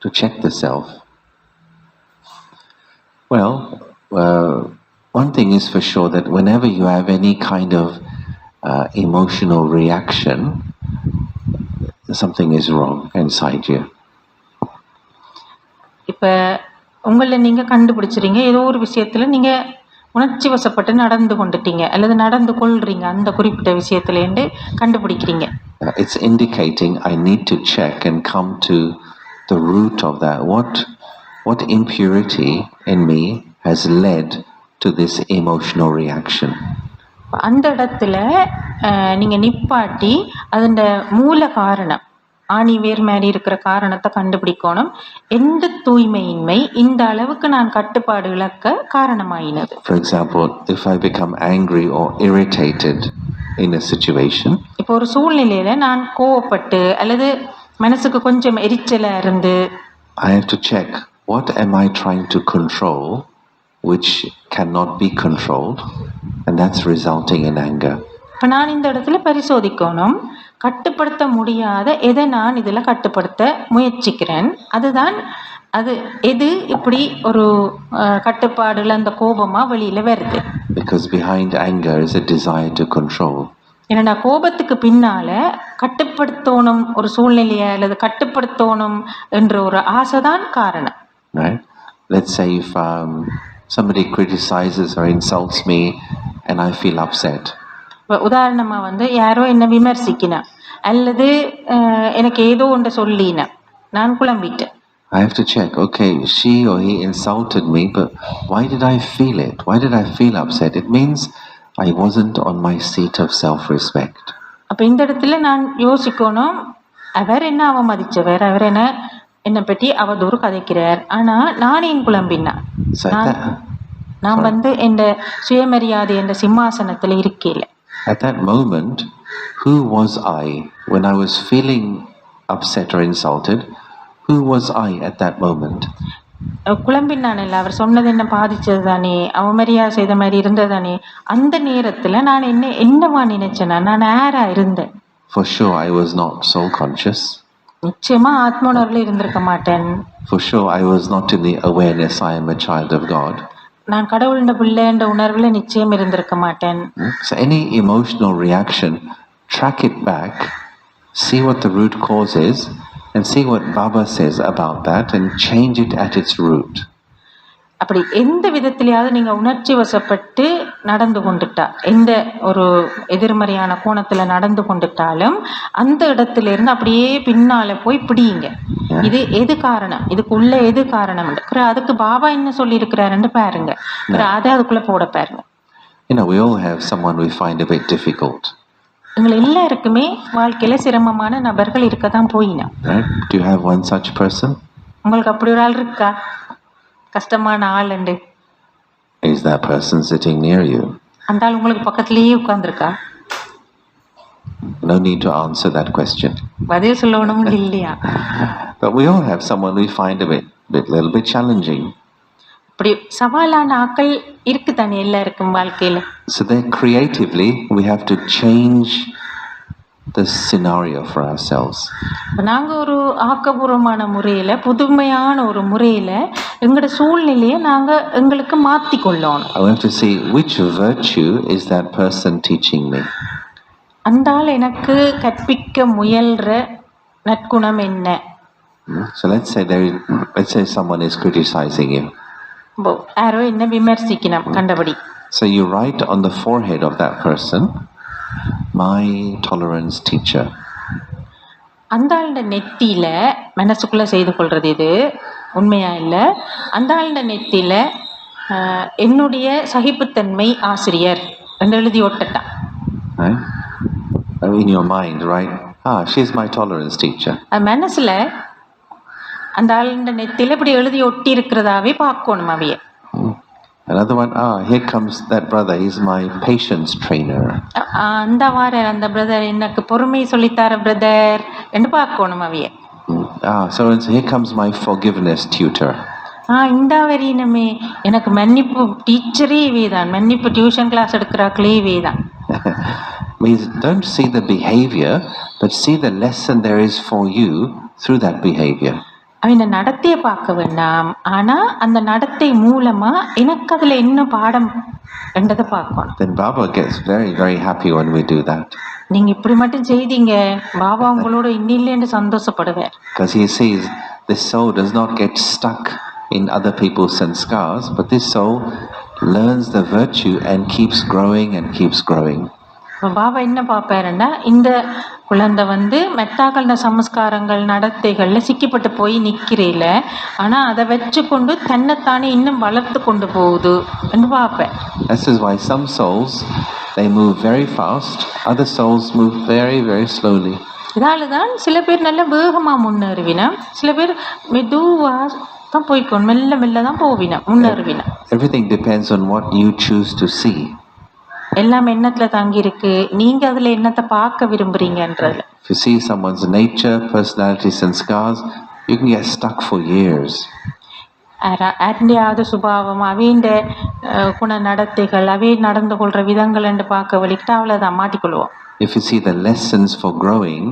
To check the self? Well, one thing is for sure that whenever you have any kind of emotional reaction, something is wrong inside you. இப்போ உங்களை நீங்கள் கண்டுபிடிச்சிறீங்க, ஏதோ ஒரு விஷயத்தில் நீங்கள் உணர்ச்சி வசப்பட்டு நடந்து கொண்டுட்டீங்க அல்லது நடந்து கொள்றீங்க அந்த குறிப்பிட்ட விஷயத்துலேருந்து கண்டுபிடிக்கிறீங்க. It's indicating I need to check and come to the root of that. What impurity in me has led to this emotional reaction? அந்த இடத்துல நீங்கள் நிப்பாட்டி அதோட மூல காரணம், ஆணிவேர் மாதிரி இருக்கிற காரணத்தை கண்டுபிடிக்கணும். எந்த தூய்மையின்மை இந்த அளவுக்கு நான் கட்டுப்பாடு இழக்க காரணமாயினது? For example, if I become angry or irritated in a situation, இப்போ ஒரு சூழ்நிலையில நான் கோவப்பட்டு அல்லது மனசுக்கு கொஞ்சம் எரிச்சலா இருந்து, I have to check what am I trying to control which cannot be controlled, and that's resulting in anger. இப்போ நான் இந்த இடத்துல பரிசோதிக்கணும், கட்டுப்படுத்த முடியாத எதை நான் இதில் கட்டுப்படுத்த முயற்சிக்கிறேன், அதுதான் அது எது இப்படி ஒரு கட்டுப்பாடுல அந்த கோபமாக வெளியில் வருது. Because behind anger is a desire to control. ஏன்னா கோபத்துக்கு பின்னால கட்டுப்படுத்தணும் ஒரு சூழ்நிலையை அல்லது கட்டுப்படுத்தணும் என்ற ஒரு ஆசைதான் காரணம். Right? Let's say if somebody criticizes or insults me and I feel upset. உதாரணமாக வந்து யாரோ என்னை விமர்சிக்கினா அல்லது எனக்கு ஏதோ ஒன்றை சொல்லினா நான் குழம்பிட்டேன். I have to check, okay, she or he insulted me, but why did I feel it? Why did I feel upset? It means I wasn't on my seat of self-respect. அப்போ இந்த இடத்துல நான் யோசிக்கணும், அவர் என்ன அவமதிச்சவர், அவர் என்னை பற்றி அவதூறு கதைக்கிறார், ஆனால் நான் ஏன் குழம்பினா, So நான் வந்து என் சுயமரியாதை என்ற சிம்மாசனத்தில் இருக்கல. At that moment, who was I when I was feeling upset or insulted? Who was I at that moment? குழம்பினான் இல்லை, அவர் சொன்னது என்ன பாதிச்சது தானே, அவமரியாதை செய்த மாதிரி இருந்தது தானே, அந்த நேரத்தில் நான் என்னவா நினைச்சேனா, நான் யாரா இருந்தேன்? For sure I was not soul conscious. நிச்சயமா ஆத்மோணர்வில் இருந்திருக்க மாட்டேன். For sure I was not in the awareness I am a child of God. நான் கடவுளுடைய பிள்ளைன்ற உணர்வில் நிச்சயம் இருந்திருக்க மாட்டேன். So any emotional reaction, track it back, see what the root cause is, and see what Baba says about that and change it at its root. அப்படி எந்த விதத்திலேயாவது நீங்கள் உணர்ச்சி வசப்பட்டு நடந்து கொண்டுட்டா, எந்த ஒரு எதிர்மறையான கோணத்தில் நடந்து கொண்டுட்டாலும் அந்த இடத்துல இருந்து அப்படியே பின்னால போய் பிடியுங்க. இது எது காரணம், இதுக்குள்ள எது காரணம், அதுக்கு பாபா என்ன சொல்லி இருக்கிறாருன்னு பாருங்க, அதை அதுக்குள்ள போட பாருங்க. We all have someone we find a bit difficult. எங்கள் எல்லாருக்குமே வாழ்க்கையில சிரமமான நபர்கள் இருக்கதான் போயினா. Do you have one such person? உங்களுக்கு அப்படி ஒரு ஆள் இருக்கா, கஷ்டமான ஆள்? Is that person sitting near you? அந்த ஆள் உங்களுக்கு பக்கத்திலேயே உட்கார்ந்துருக்கா? No need to answer that question. பதில் சொல்லணும் இல்லையா? But we all have someone we find a little bit challenging. அப்படி சவாலான ஆட்கள் இருக்குதானே எல்லாருக்கும் வாழ்க்கையில. So then creatively we have to change the scenario for ourselves. நாங்க ஒரு ஆக்கப்பூர்வமான முறையில, புதுமையான ஒரு முறையில எங்களோட சூழ்நிலையை நாங்க எங்களுக்கு மாத்தி கொள்ளணும். I have to see which virtue is that person teaching me. அந்த ஆள் எனக்கு கற்பிக்க முயல்ற நற்குணம் என்ன? So let's say someone is criticizing you. யாரோ என்ன விமர்சிக்கணும் கண்டபடி. So you write on the forehead of that person, my tolerance teacher. அந்த ஆளுடைய நெத்தியில மனசுக்குள்ள செய்து கொள்றது இது உண்மையா இல்லை. அந்த ஆளுடைய நெத்தியில என்னுடைய சகிப்புத்தன்மை ஆசிரியர் என்று எழுதி ஒட்டட்டான். In your mind, right? She's my tolerance teacher. மனசுல அந்த ஆளுடைய நெத்தியில இப்படி எழுதி ஒட்டி இருக்கிறதாவே பார்க்கணும் அவைய. Another one, here comes that brother, he's my patience trainer. அந்த பிரதர் எனக்கு பொறுமை சொல்லித்தார பிரதர் என்று பார்க்கணும் அவைய. So here comes my forgiveness tutor. இந்த வரையினமே எனக்கு மன்னிப்பு டீச்சரே இவேதான், மன்னிப்பு டியூஷன் கிளாஸ் எடுக்கிறாக்களே இவேதான். Means don't see the behavior, but see the lesson there is for you through that behavior. அவன் நடத்தையை பார்க்க வேண்டாம், ஆனா அந்த நடத்தை மூலமா எனக்கு அதுல என்ன பாடம் என்றதை பார்க்கணும். Then Baba gets very, very happy when we do that. நீங்க இப்படி மட்டும் செய்தீங்க, பாபா உங்களோட இன்னில்லைன்னு சந்தோஷப்படுவார். Because he sees this soul does not get stuck in other people's sanskars, but this soul learns the virtue and keeps growing and keeps growing. Baba என்ன பார்ப்பாருன்னா, இந்த குழந்தை மெட்டாக்கள சமஸ்காரங்கள் நடத்தைகள்ல சிக்கிப்பட்டு போய் நிக்கிறேல, ஆனா அதை வச்சு கொண்டு தன்னைத்தானே இன்னும் வளர்த்து கொண்டு போகுது என்று பார்ப்பேன். This is why some souls they move very fast, other souls move very, very slowly. இதாலதான் சில பேர் நல்ல வேகமா முன்னேறுவினா, சில பேர் மெதுவா தான் போய்க்கணும், மெல்ல மெல்ல தான் போவினா முன்னேறுவினா. Everything depends on what you choose to see. எல்லாம் எண்ணத்துல தாங்கி இருக்கு, நீங்க அதுல என்னத்தை பார்க்க விரும்புறீங்கன்றதுல. If you see someone's nature, personality, sanskars, you can get stuck for years. அவையாவது சுபாவம், அவைண்ட குண நடத்தைகள், அவை நடந்து கொள்ற விதங்கள் என்று பார்க்க வலிக்கிட்டு அவ்வளவுதான் மாட்டிக்கொள்வோம். If you see the lessons for growing,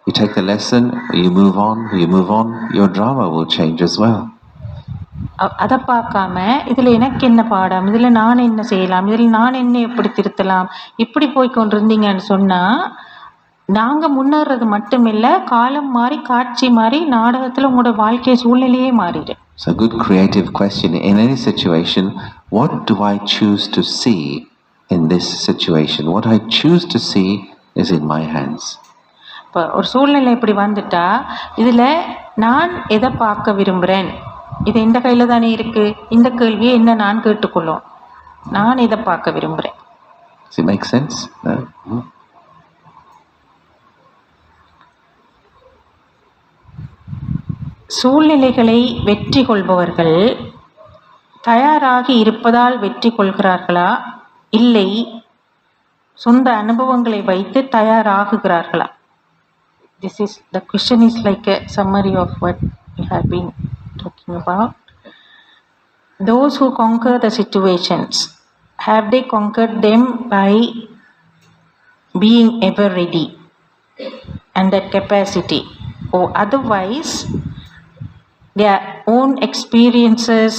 you take the lesson, you move on, your drama will change as well. அதை பார்க்காம இதுல எனக்கு என்ன பாடம், இதுல நான் என்ன செய்யலாம், இதுல நான் என்ன எப்படி திருத்தலாம், இப்படி போய் கொண்டிருந்தீங்கன்னு சொன்னா நாங்க முன்னேறது மட்டுமில்ல, காலம் மாறி காட்சி மாறி நாடகத்துல உங்களோட வாழ்க்கை சூழ்நிலையே மாறிடு. So a good creative question in any situation, what do I choose to see in this situation? What I choose to see is in my hands. இப்போ ஒரு சூழ்நிலை இப்படி வந்துட்டா இதுல நான் எதை பார்க்க விரும்புறேன், இது எந்த கையில தானே இருக்கு, இந்த கேள்வியை என்ன நான் கேட்டுக்கொள்ளும், நான் இதை பார்க்க விரும்புகிறேன். Does it make sense? No? சூழ்நிலைகளை வெற்றி கொள்பவர்கள் தயாராகி இருப்பதால் வெற்றி கொள்கிறார்களா, இல்லை சொந்த அனுபவங்களை வைத்து தயாராகுகிறார்களா? The question is like a summary of what we have been talking about. Those who conquer the situations, have they conquered them by being ever ready and that capacity, or otherwise their own experiences,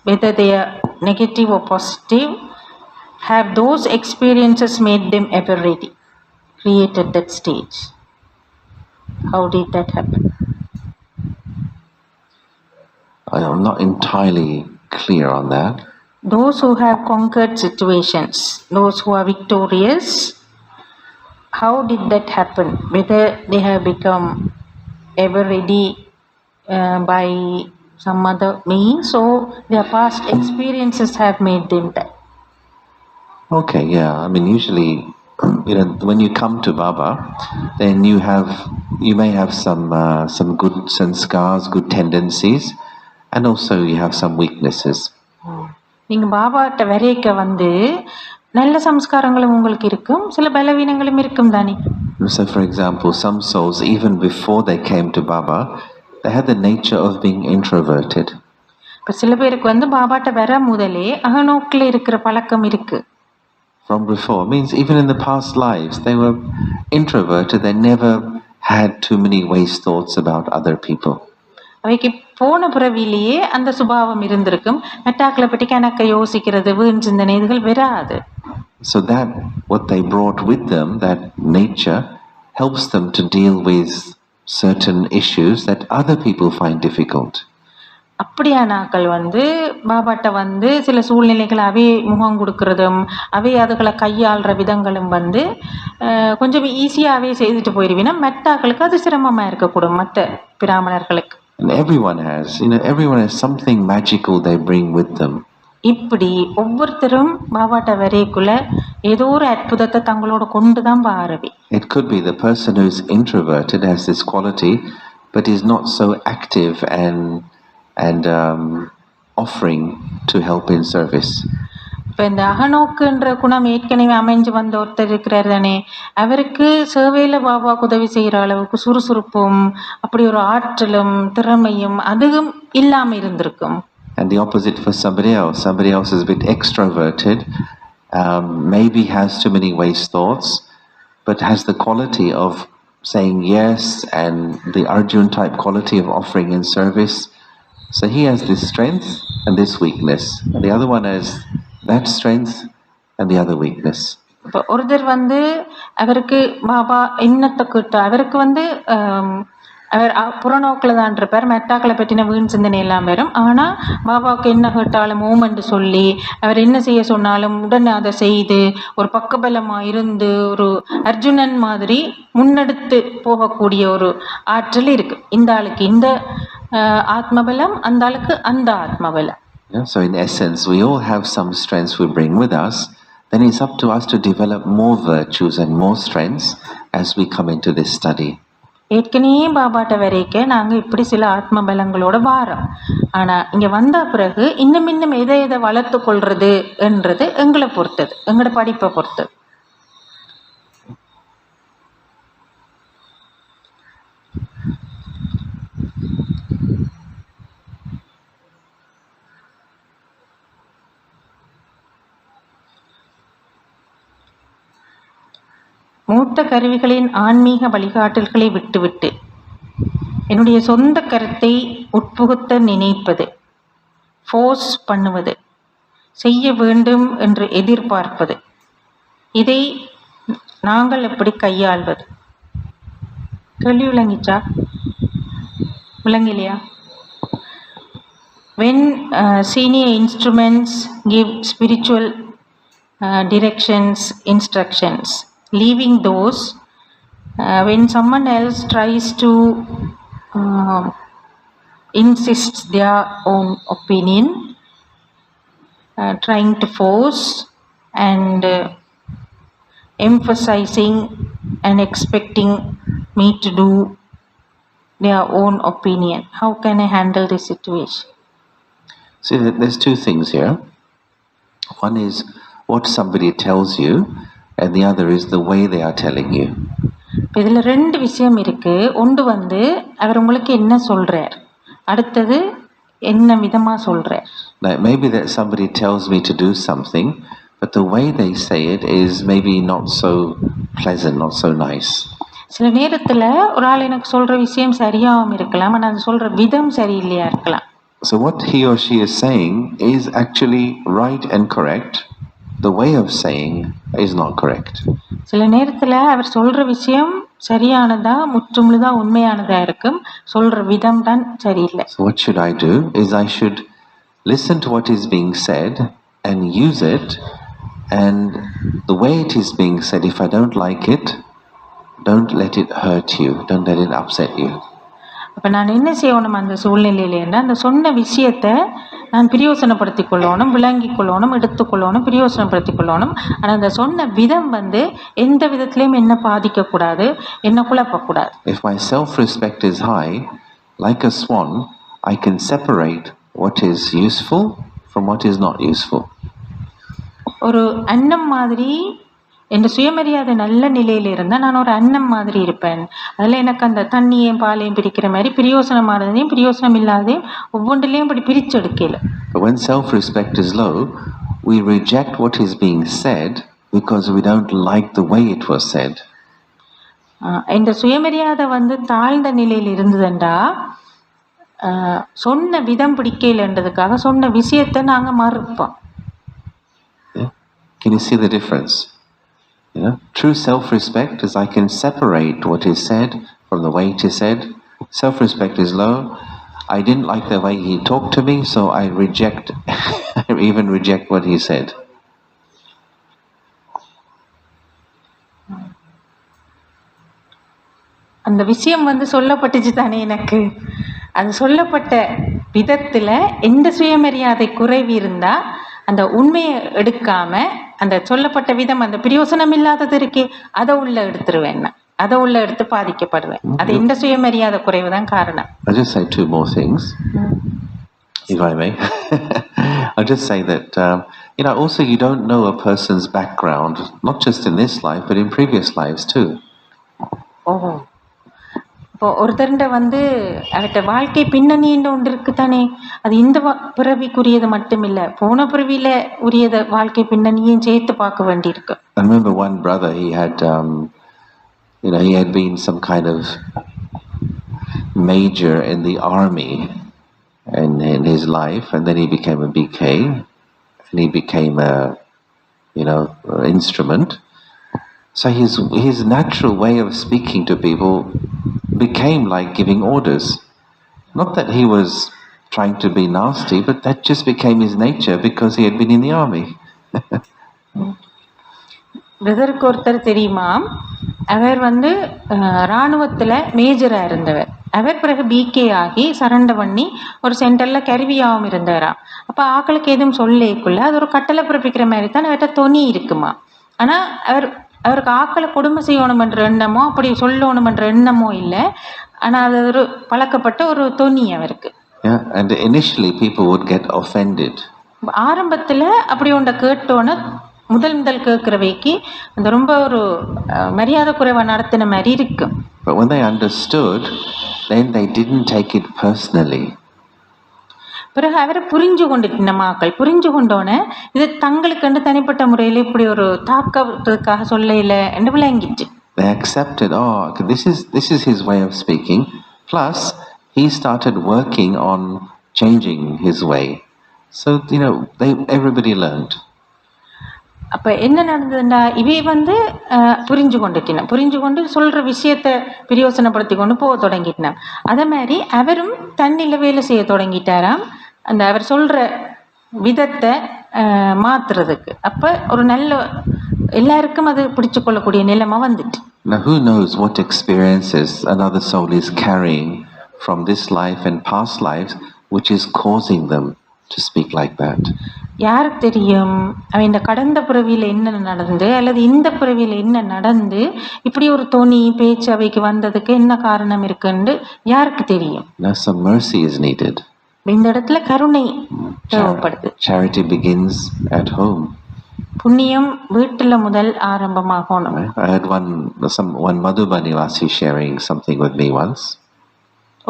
whether they are negative or positive, have those experiences made them ever ready, created that stage? How did that happen? I'm not entirely clear on that. Those who have conquered situations, those who are victorious, how did that happen? Whether they have become ever ready by some other means, or their past experiences have made them that. Okay, yeah. I mean, usually, when you come to Baba, then you may have some good sanskars, good tendencies, and also you have some weaknesses. நீங்க பாபாட்ட வரைக்க வந்து நல்ல சம்ஸ்காரங்களும் உங்களுக்கு இருக்கும், சில பலவீனங்களும் இருக்கும் தானே. So, for example, some souls, even before they came to Baba, they had the nature of being introverted. இப்ப சில பேருக்கு வந்து பாபாட்ட வர முதலே அகநோக்கில் இருக்கிற பழக்கம் இருக்கு. From before means even in the past lives they were introverted. They never had too many waste thoughts about other people. அவைக்கு போன பிறவிலேயே அந்த சுபாவம் இருந்திருக்கும். மெட்டாக்களை பற்றி கணக்க யோசிக்கிறது, வீண் சிந்தனை இதுகள் வராது. So that what they brought with them, that nature, helps them to deal with certain issues that other people find difficult. அப்படியானாக்கள் வந்து பாபாட்ட வந்து சில சூழ்நிலைகள் அவை முகம் கொடுக்கறதும் அவை அதுகளை கையாளுற விதங்களும் வந்து கொஞ்சம் ஈஸியாகவே செய்துட்டு போயிடுவீங்கன்னா மெட்டாக்களுக்கு அது சிரமமாக இருக்கக்கூடும் மற்ற பிராமணர்களுக்கு. And everyone has something magical they bring with them. இப்படி ஒவ்வொருத்தரும் பாபாட்ட வரைக்குள்ள ஏதோ ஒரு அற்புதத்தை தங்களோட கொண்டு தான் Bharavi. It could be the person who is introverted has this quality but is not so active and offering to help in service. இப்போ இந்த அகநோக்குன்ற குணம் ஏற்கனவே அமைஞ்சு வந்த ஒருத்தர் இருக்கிறார் தானே, அவருக்கு சேவையில் பாபாவுக்கு உதவி செய்கிற அளவுக்கு சுறுசுறுப்பும் அப்படி ஒரு ஆற்றலும் திறமையும் அதுவும் இல்லாமல் இருந்திருக்கும். And the opposite for somebody else is a bit extroverted, maybe has too many waste thoughts, but has the quality of saying yes and the Arjun type quality of offering in service. So he has this strength and this weakness, and the other one has that strength and the other weakness. இப்போ ஒருத்தர் வந்து அவருக்கு பாபா என்னத்தை கிட்ட அவருக்கு வந்து அவர் புறநோக்கில் தான் இருப்பார், மெட்டாக்களை பற்றின வீண் சிந்தனை எல்லாம் வரும். ஆனால் பாபாவுக்கு என்ன கேட்டாலும் மூமெண்ட் சொல்லி அவர் என்ன செய்ய சொன்னாலும் உடனே அதை செய்து ஒரு பக்கபலமாக இருந்து ஒரு அர்ஜுனன் மாதிரி முன்னெடுத்து போகக்கூடிய ஒரு ஆற்றல் இருக்குது. இந்த ஆளுக்கு இந்த ஆத்மபலம், அந்த ஆளுக்கு அந்த ஆத்மபலம். So in essence, we all have some strengths we bring with us. Then it's up to us to develop more virtues and more strengths as we come into this study. ஏற்கனவே பாபாட்ட வரைக்க நாங்கள் இப்படி சில ஆத்ம பலங்களோட வாரோம். ஆனால் இங்கே வந்த பிறகு இன்னும் எதை வளர்த்து கொள்வது என்றது எங்களை பொறுத்தது, எங்களோட படிப்பை பொறுத்தது. மூத்த கருவிகளின் ஆன்மீக வழிகாட்டல்களை விட்டுவிட்டு என்னுடைய சொந்த கருத்தை உட்புகுத்த நினைப்பது, ஃபோர்ஸ் பண்ணுவது, செய்ய வேண்டும் என்று எதிர்பார்ப்பது, இதை நாங்கள் எப்படி கையாள்வது? கேள்வி விளங்கிச்சா? விளங்கலையா? When senior instruments give spiritual directions, instructions, leaving those, when someone else tries to insist their own opinion, trying to force and emphasizing and expecting me to do their own opinion. How can I handle this situation? See, there's two things here. One is what somebody tells you, and the other is the way they are telling you. இதில் ரெண்டு விஷயம் இருக்கு. ஒன்று வந்து அவர் உங்களுக்கு என்ன சொல்றார், அடுத்தது என்ன விதமா சொல்றார். Like maybe that somebody tells me to do something, but the way they say it is maybe not so pleasant, not so nice. சில நேரத்தில் ஒரு ஆள் எனக்கு சொல்ற விஷயம் சரியாகவும் இருக்கலாம், ஆனால் அது சொல்ற விதம் சரியில்லையா இருக்கலாம். So what he or she is saying is actually right and correct. The way of saying is not correct. சில நேரத்தில் அவர் சொல்ற விஷயம் சரியானதா முற்றுமுழுதா உண்மையானதா இருக்கும், சொல்ற விதம் தான் சரியில்லை. So what should I do is I should listen to what is being said and use it, and the way it is being said, if I don't like it, don't let it hurt you, don't let it upset you. அப்போ நான் என்ன செய்யணும் அந்த சூழ்நிலையிலேன்னா, அந்த சொன்ன விஷயத்தை நான் பிரயோசனப்படுத்தி கொள்ளணும், விளங்கி கொள்ளணும், எடுத்துக்கொள்ளணும், பிரயோசனப்படுத்தி கொள்ளணும். ஆனால் அந்த சொன்ன விதம் வந்து எந்த விதத்திலையும் என்ன பாதிக்கக்கூடாது, என்ன குழப்பக்கூடாது. If my self-respect is high, like a swan, I can separate what is useful from what is not useful. ஒரு அன்னம் மாதிரி என் சுயமரியாதை நல்ல நிலையில் இருந்தால் நான் ஒரு அன்னம் மாதிரி இருப்பேன். அதில் எனக்கு அந்த தண்ணியையும் பாலையும் பிரிக்கிற மாதிரி பிரயோசனமானதையும் பிரயோசனம் இல்லாதையும் ஒவ்வொன்றிலையும் இப்படி பிரிச்செடுக்கல. But when self-respect is low, we reject what is being said because we don't like the way it was said. இந்த சுயமரியாதை வந்து தாழ்ந்த நிலையில் இருந்ததுண்டா சொன்ன விதம் பிடிக்கலன்றதுக்காக சொன்ன விஷயத்தை நாங்கள் மறுப்போம். Can you see the difference? You know, true self-respect is I can separate what is said from the way it is said. Self-respect is low. I didn't like the way he talked to me, so I reject, I even reject what he said. அந்த விஷயம் வந்து சொல்லப்பட்டுச்சு தானே எனக்கு, அது சொல்லப்பட்ட விதத்தில் எந்த சுயமரியாதை குறைவு இருந்தால் அந்த உண்மையை எடுக்காம அந்த சொல்லப்பட்ட விதம் அந்த பிரயோசனம் இல்லாதது இருக்கே அதை உள்ள எடுத்துருவேன், அதை உள்ள எடுத்து பாதிக்கப்படுவேன். அது எந்த சுயமரியாதை குறைவு தான் காரணம். I'll just say two more things, if I may. I'll just say that also you don't know a person's background, not just in this life but in previous lives too. ஓஹோ, இப்போ ஒருத்தருண்ட வந்து அவர்கிட்ட வாழ்க்கை பின்னணின்னு ஒன்று இருக்கு தானே, அது இந்த பிறவிக்குரியது மட்டும் இல்லை, போன பிறவியில உரியத வாழ்க்கை பின்னணியும் சேர்த்து பார்க்க வேண்டியிருக்கு. I remember one brother, he had been some kind of major in the army in his life, and then he became a BK, and he became a instrument. So his natural way of speaking to people became like giving orders. Not that he was trying to be nasty, but that just became his nature because he had been in the army. பிரதருக்கு ஒருத்தர் தெரியுமா, அவர் வந்து இராணுவத்தில் மேஜராக இருந்தவர். அவர் பிறகு PK ஆகி சரண்டை பண்ணி ஒரு சென்டரில் கருவியாகவும் இருந்தவராம். அப்போ ஆக்களுக்கு எதுவும் சொல்லிக்குள்ள அது ஒரு கட்டளை பிறப்பிக்கிற மாதிரி தான் அவர்கிட்ட தொனி இருக்குமா. ஆனால் அவருக்கு ஆக்களை கொடுமை செய்யணுமென்ற எண்ணமோ அப்படி சொல்லணுமென்ற எண்ணமோ இல்லை, ஆனால் அது ஒரு பழக்கப்பட்ட ஒரு தொனி அவருக்கு. Yeah, and initially people would get offended. ஆரம்பத்தில் அப்படி ஒன்றை கேட்டோன்னு முதல் கேட்குறவைக்கு அந்த ரொம்ப ஒரு மரியாதை குறைவாக நடத்தின மாதிரி இருக்கும். But when they understood, then they didn't take it personally. பிறகு அவரை புரிஞ்சு கொண்டுட்டு நம்ம ஆக்கள் புரிஞ்சு கொண்டோன்னே இது தங்களுக்குன்னு தனிப்பட்ட முறையில் இப்படி ஒரு தாக்கத்துக்காக சொல்ல இல்லை என்று விளங்கிட்டு. They accepted, this is his way of speaking. Plus, he started working on changing his way. So, everybody learned. அப்போ என்ன நடந்ததுண்டா, இவை வந்து புரிஞ்சு கொண்டு சொல்கிற விஷயத்தை பிரயோசனப்படுத்தி கொண்டு போக தொடங்கிட்டான். அதே மாதிரி அவரும் தண்ணியில் வேலை செய்ய தொடங்கிட்டாராம், அந்த அவர் சொல்கிற விதத்தை மாற்றுறதுக்கு. அப்போ ஒரு நல்ல எல்லாருக்கும் அது பிடிச்சு கொள்ளக்கூடிய நிலைமை வந்துட்டு. Now who knows what experiences another soul is carrying from this life and past lives which is causing them to speak like that. யாருக்கு தெரியும் அவன் இந்த கடந்த பிறவியில் என்ன நடந்து அல்லது இந்த பிறவியில் என்ன நடந்து இப்படி ஒரு தொனி பேச்சு அவைக்கு வந்ததுக்கு என்ன காரணம் இருக்குன்னு யாருக்கு தெரியும்? Now some mercy is needed. இந்த இடத்துல கருணை தேவைப்படுது. Charity begins at home. புண்ணியம் வீட்டுல முதல் ஆரம்பமாகணும். I had one Madhubani sharing something with me once.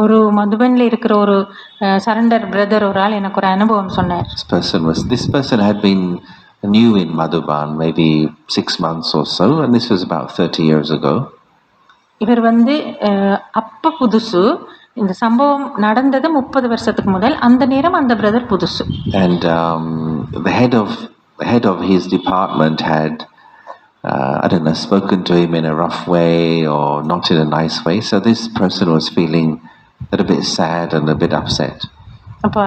ஒரு மதுபன்ல இருக்கிற ஒரு சரண்டர் பிரதர் ஒரு ஆள் எனக்கு ஒரு அனுபவம் சொன்னார். This person had been new in Madhuban maybe 6 months or so, and this was about 30 years ago. இவர் அப்ப புதுசு, இந்த சம்பவம் நடந்தது 30 வருஷத்துக்கு முதல், அந்த நேரம் அந்த பிரதர் புதுசு. And the head of his department had I don't know, spoken to him in a rough way or not in a nice way, so this person was feeling a bit sad and a bit upset. அப்ப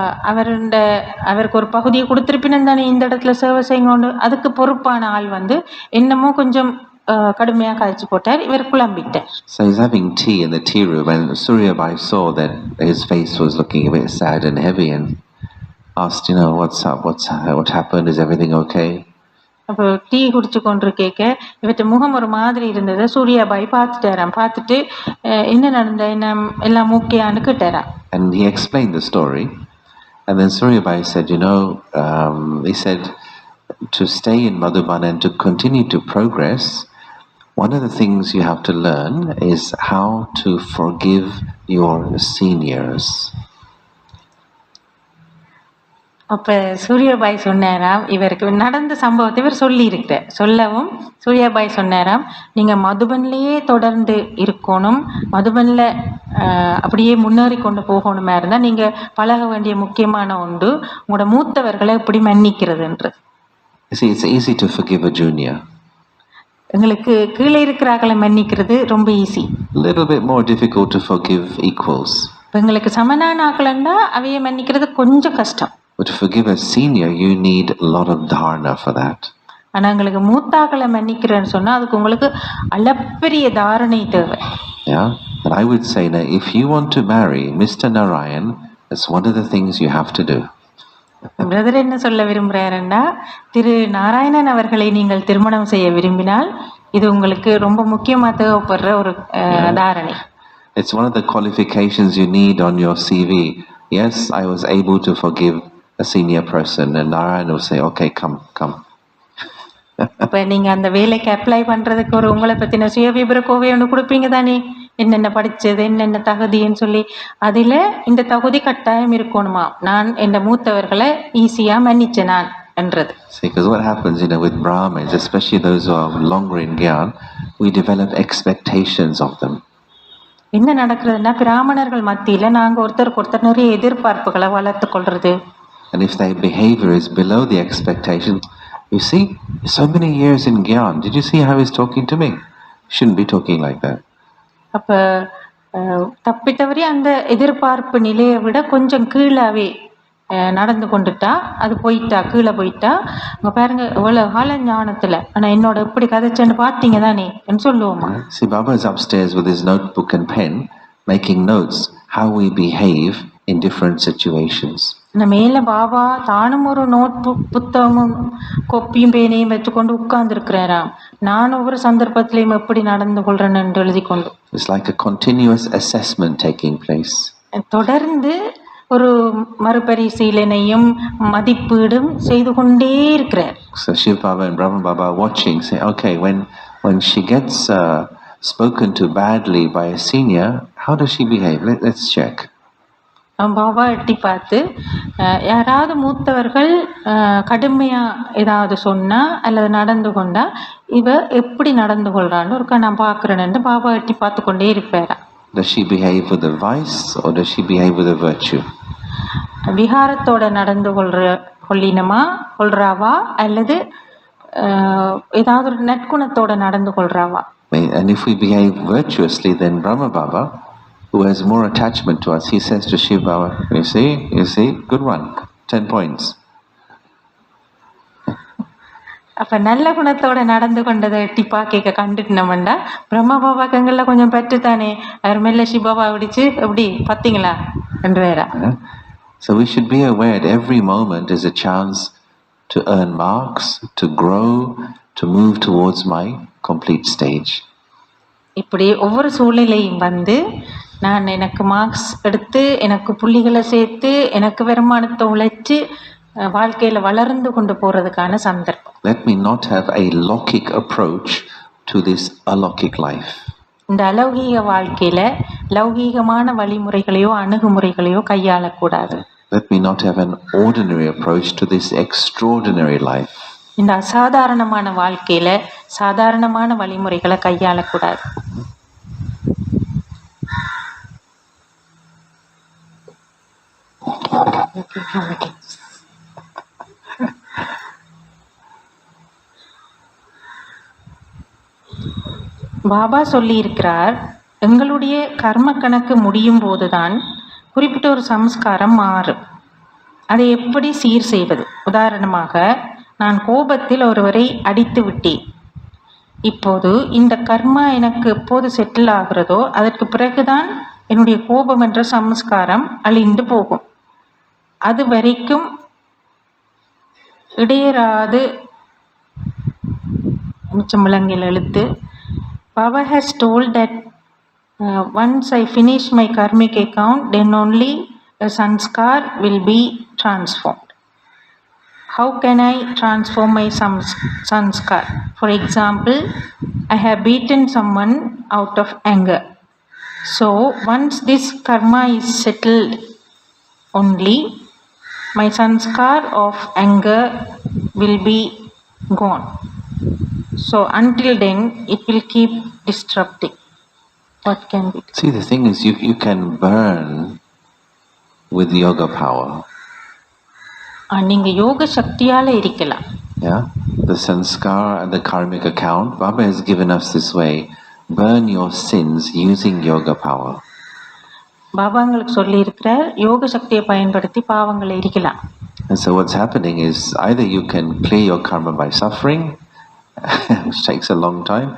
அவருக்கு ஒரு பகுதியை கொடுத்திருப்பினும் தானே இந்த இடத்துல சேவை செய்யுங்க, அதுக்கு பொறுப்பான ஆள் என்னமோ கொஞ்சம் கடுமையா காய்ச்சி போட்டார், இவர் குழம்பிட்டார். So he's having tea in the tea room and Surya Bhai saw that his face was looking a bit sad and heavy and asked, what's up, what happened, is everything okay? அப்போ tea குடிச்சு கொண்டு கேட்க இவற்ற முகம் ஒரு மாதிரி இருந்தது. சூர்யாபாய் பார்த்துட்டு என்ன நடந்த, என்ன எல்லாம் ஓகேயான்னு கேட்டாராம். And he explained the story, and then Suryabai said, he said to stay in Madhuban and to continue to progress, one of the things you have to learn is how to forgive your seniors. அப்ப சூர்யாபாய் சொன்னாராம், இவருக்கு நடந்த சம்பவத்தை இவர் சொல்லவும் சூர்யாபாய் சொன்னாராம், நீங்க மதுபன்லயே தொடர்ந்து இருக்கணும், மதுபன்ல அப்படியே முன்னேறி கொண்டு போகணுமா இருந்தா நீங்க பழக வேண்டிய முக்கியமான ஒன்று உங்களோட மூத்தவர்களை எப்படி மன்னிக்கிறதுன்றது. It's easy to forgive a junior. எங்களுக்கு கீழே இருக்கிறார்களை மன்னிக்கிறது ரொம்ப easy. Little bit more difficult to forgive equals. எங்களுக்கு சமனான ஆக்கலண்டா அவைய மன்னிக்கிறது கொஞ்சம் கஷ்டம். But to forgive a senior, you need a lot of dharana for that. ஆனா உங்களுக்கு மூத்தாக்களை மன்னிக்கிறேன்னு சொன்னா அதுக்கு உங்களுக்கு அளப்பரிய தாரணை தேவை. Yeah, and I would say that if you want to marry Mr. Narayan, that's one of the things you have to do. Brother என்ன சொல்ல விரும்புறாருன்னா, திரு நாராயணன் அவர்களை நீங்கள் திருமணம் செய்ய விரும்பினால் இது உங்களுக்கு ரொம்ப முக்கியமா தேவைப்படுற ஒரு தாரணை. It's one of the qualifications you need on your CV. Yes, I was able to forgive a senior person, and Narayan will say, okay, come. அப்ப நீங்க அந்த வேலைக்கு அப்ளை பண்றதுக்கு ஒரு உங்களை பத்தின சுய விபர கோவை ஒன்று கொடுப்பீங்க தானே, என்னென்ன படிச்சது, என்னென்ன தகுதின்னு சொல்லி, அதுல இந்த தகுதி கட்டாயம் இருக்கணுமா, நான் என் மூத்தவர்களை ஈஸியா மன்னிச்சேன் நான் என்றது. Because what happens, with Brahmins, especially those who are longer in Gyan, we develop expectations of them. என்ன நடக்கிறதுனா, பிராமணர்கள் மத்தியில நாங்க ஒருத்தருக்கு நிறைய எதிர்பார்ப்புகளை வளர்த்து கொள்றது. And if their behavior is below the expectation, you see, so many years in Gyan, did you see how he's talking to me? Shouldn't be talking like that. அப்ப தப்பித்தவரி அந்த எதிர்பார்ப்பு நிலையை விட கொஞ்சம் கீழாவே நடந்து கொண்டுட்டா, அது கீழே போயிட்டா, அங்க பாருங்க இவ்வளவு கால ஞானத்துல ஆனா என்னோட எப்படி கதைச்சேன்னு பாத்தீங்க தானே சொல்லுவோமா. See, Baba is upstairs with his notebook and pen making notes how we behave in different situations. மேல பாபா தானும் ஒரு நோட் புத்தகமும் கொப்பியும் பேனையும் வச்சுக்கொண்டு உட்கார்ந்து இருக்கிறாராம், நான் ஒவ்வொரு சந்தர்ப்பத்திலையும் எப்படி நடந்து கொள்றேன் என்று எழுதி கொண்டு. It's like a continuous assessment taking place. தொடர்ந்து ஒரு மறுபரிசீலனையும் மதிப்பீடும் செய்து கொண்டே இருக்கிறார். So Shiv Baba and Brahma Baba are watching, say, okay, when she gets spoken to badly by a senior, how does she behave? Let's check. Baba எட்டி பார்த்து, யாராவது மூத்தவர்கள் கடுமையா ஏதாவது சொன்னா அல்லது நடந்து கொண்டா இவ எப்படி நடந்து கொள்றான்னு ஒருக்கா நான் பாக்குறேன்னு பாபா எட்டி பார்த்து கொண்டே இருப்பாரா. Does she behave with a vice or does she behave with a virtue? விகாரத்தோட நடந்து கொள்றாவா அல்லது ஏதாவது ஒரு நற்குணத்தோட நடந்து கொள்றாவா. And if we behave virtuously, then Brahma Baba, who has more attachment to us, he says to Shiv Baba, you see, good one, 10 points. அப்ப நல்ல குணத்தோட நடந்து கொண்டதை டிப்பா கேட்க கண்டுட்டோம்டா, பிரம்மா பாபா கங்கள்ல கொஞ்சம் பெற்றுத்தானே அவர் மேல சிபாபா விடிச்சு எப்படி பார்த்தீங்களா என்று வேற. So we should be aware that every moment is a chance to earn marks, to grow, to move towards my complete stage. இப்படி ஒவ்வொரு சூழ்நிலையும் வந்து நான் எனக்கு மார்க்ஸ் எடுத்து எனக்கு புள்ளிகளை சேர்த்து எனக்கு வருமானத்தை உழைச்சி வாழ்க்கையில் வளர்ந்து கொண்டு போகிறதுக்கான சந்தர்ப்பம். Let me not have a Lokik approach to this alokik life. இந்த அலௌகீக வாழ்க்கையில் லௌகீகமான வழிமுறைகளையோ அணுகுமுறைகளையோ கையாளக்கூடாது. Let me not have an ordinary approach to this extraordinary life. இந்த அசாதாரணமான வாழ்க்கையில் சாதாரணமான வழிமுறைகளை கையாளக்கூடாது. பாபா சொல்லியிருக்கிறார், எங்களுடைய கர்ம கணக்கு முடியும் போதுதான் குறிப்பிட்ட ஒரு சம்ஸ்காரம் மாறும். அதை எப்படி சீர் செய்வது? உதாரணமாக, நான் கோபத்தில் ஒருவரை அடித்து விட்டேன். இப்போது இந்த கர்மா எனக்கு எப்போது செட்டில் ஆகிறதோ அதற்கு பிறகுதான் என்னுடைய கோபம் என்ற சம்ஸ்காரம் அழிந்து போகும். அது வரைக்கும் இடையராது மிச்சமிழங்கில் எழுத்து. Baba has told that once I finish my karmic account, then only a sanskar will be transformed. How can I transform my sanskar? For example, I have beaten someone out of anger. So once this karma is settled, only my sanskar of anger will be gone. So until then, it will keep disrupting. What can we do? See, the thing is, you can burn with yoga power. நீங்கள் யோக சக்தியால் இருக்கலாம். Yeah, the sanskar and the karmic account, Baba has given us this way. Burn your sins using yoga power. Baba உங்களுக்கு சொல்லி இருக்கிறார், யோக சக்தியை பயன்படுத்தி பாவங்களை இருக்கலாம். And so what's happening is either you can clear your karma by suffering, which takes a long time,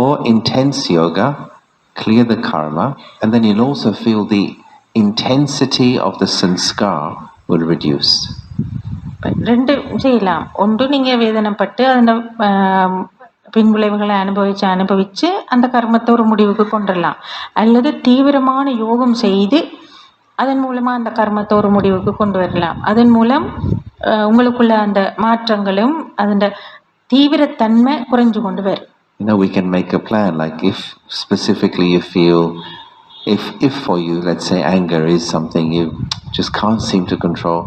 or intense yoga, clear the karma, and then you'll also feel the intensity of the sanskar will reduce. ரெண்டு செய்யலாம். ஒன்று நீங்கள் வேதனைப்பட்டு அந்த பின்விளைவுகளை அனுபவித்து அந்த கர்மத்தை ஒரு முடிவுக்கு கொண்டுடலாம். அல்லது தீவிரமான யோகம் செய்து அதன் மூலமாக அந்த கர்மத்தை ஒரு முடிவுக்கு கொண்டு வரலாம். அதன் மூலம் உங்களுக்குள்ள அந்த மாற்றங்களும் அந்த தீவிரத்தன்மை குறைஞ்சு கொண்டு வரும். We can make a plan, like if specifically you feel, if for you, let's say anger is something you just can't seem to control,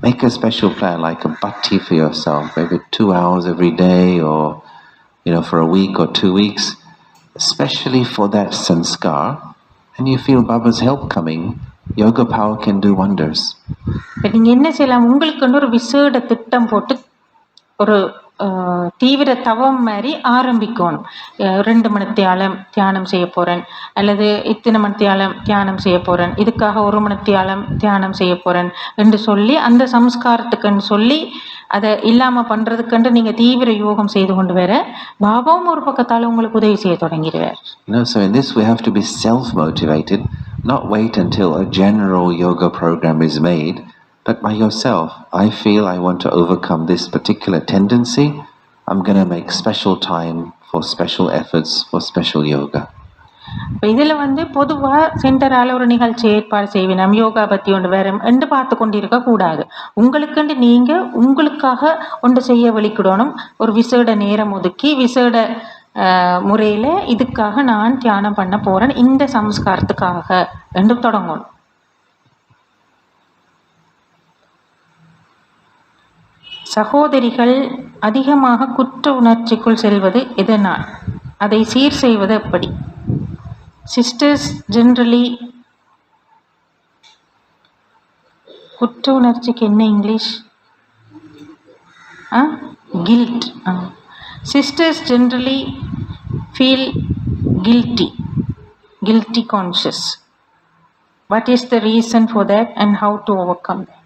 make a special plan, like a bhakti for yourself, maybe 2 hours every day, or for a week or 2 weeks, especially for that sanskar, and you feel Baba's help coming, yoga power can do wonders. நீங்கள் என்ன செய்யலாம், உங்களுக்கு ஒரு விசேட திட்டம் போட்டு ஒரு தீவிர தவம் மாதிரி ஆரம்பிக்கணும். 2 மணித்தியாலம் தியானம் செய்ய போகிறேன், அல்லது இத்தனை மணித்தியாலம் தியானம் செய்ய போகிறேன், இதுக்காக 1 மணித்தியாலம் தியானம் செய்ய போகிறேன் என்று சொல்லி அந்த சம்ஸ்காரத்துக்குன்னு சொல்லி அதை இல்லாமல் பண்ணுறதுக்குன்ட்டு நீங்கள் தீவிர யோகம் செய்து கொண்டு வர பாபாவும் ஒரு பக்கத்தால் உங்களுக்கு உதவி செய்ய தொடங்கிடுவார். So in this we have to be self-motivated, not wait until a general yoga program is made, but by yourself. I feel I want to overcome this particular tendency. I'm going to make special time for special efforts for special yoga. இப்போ இதில் பொதுவாக சென்டரால் ஒரு நிகழ்ச்சி ஏற்பாடு செய்வேன், யோகா பற்றி ஒன்று வேறு என்று பார்த்து கொண்டு இருக்கக்கூடாது. உங்களுக்குண்டு நீங்கள் உங்களுக்காக ஒன்று செய்ய வெளிக்கிடணும். ஒரு விசேட நேரம் ஒதுக்கி விசேட முறையில் இதுக்காக நான் தியானம் பண்ண போகிறேன், இந்த சம்ஸ்காரத்துக்காக என்று தொடங்கணும். சகோதரிகள் அதிகமாக குற்ற உணர்ச்சிக்குள் செல்வது எதனால்? அதை சீர் செய்வது எப்படி? சிஸ்டர்ஸ் ஜென்ரலி, குற்ற உணர்ச்சிக்கு என்ன English? Guilt. Sisters generally feel guilty conscious. What is the reason for that and how to overcome that?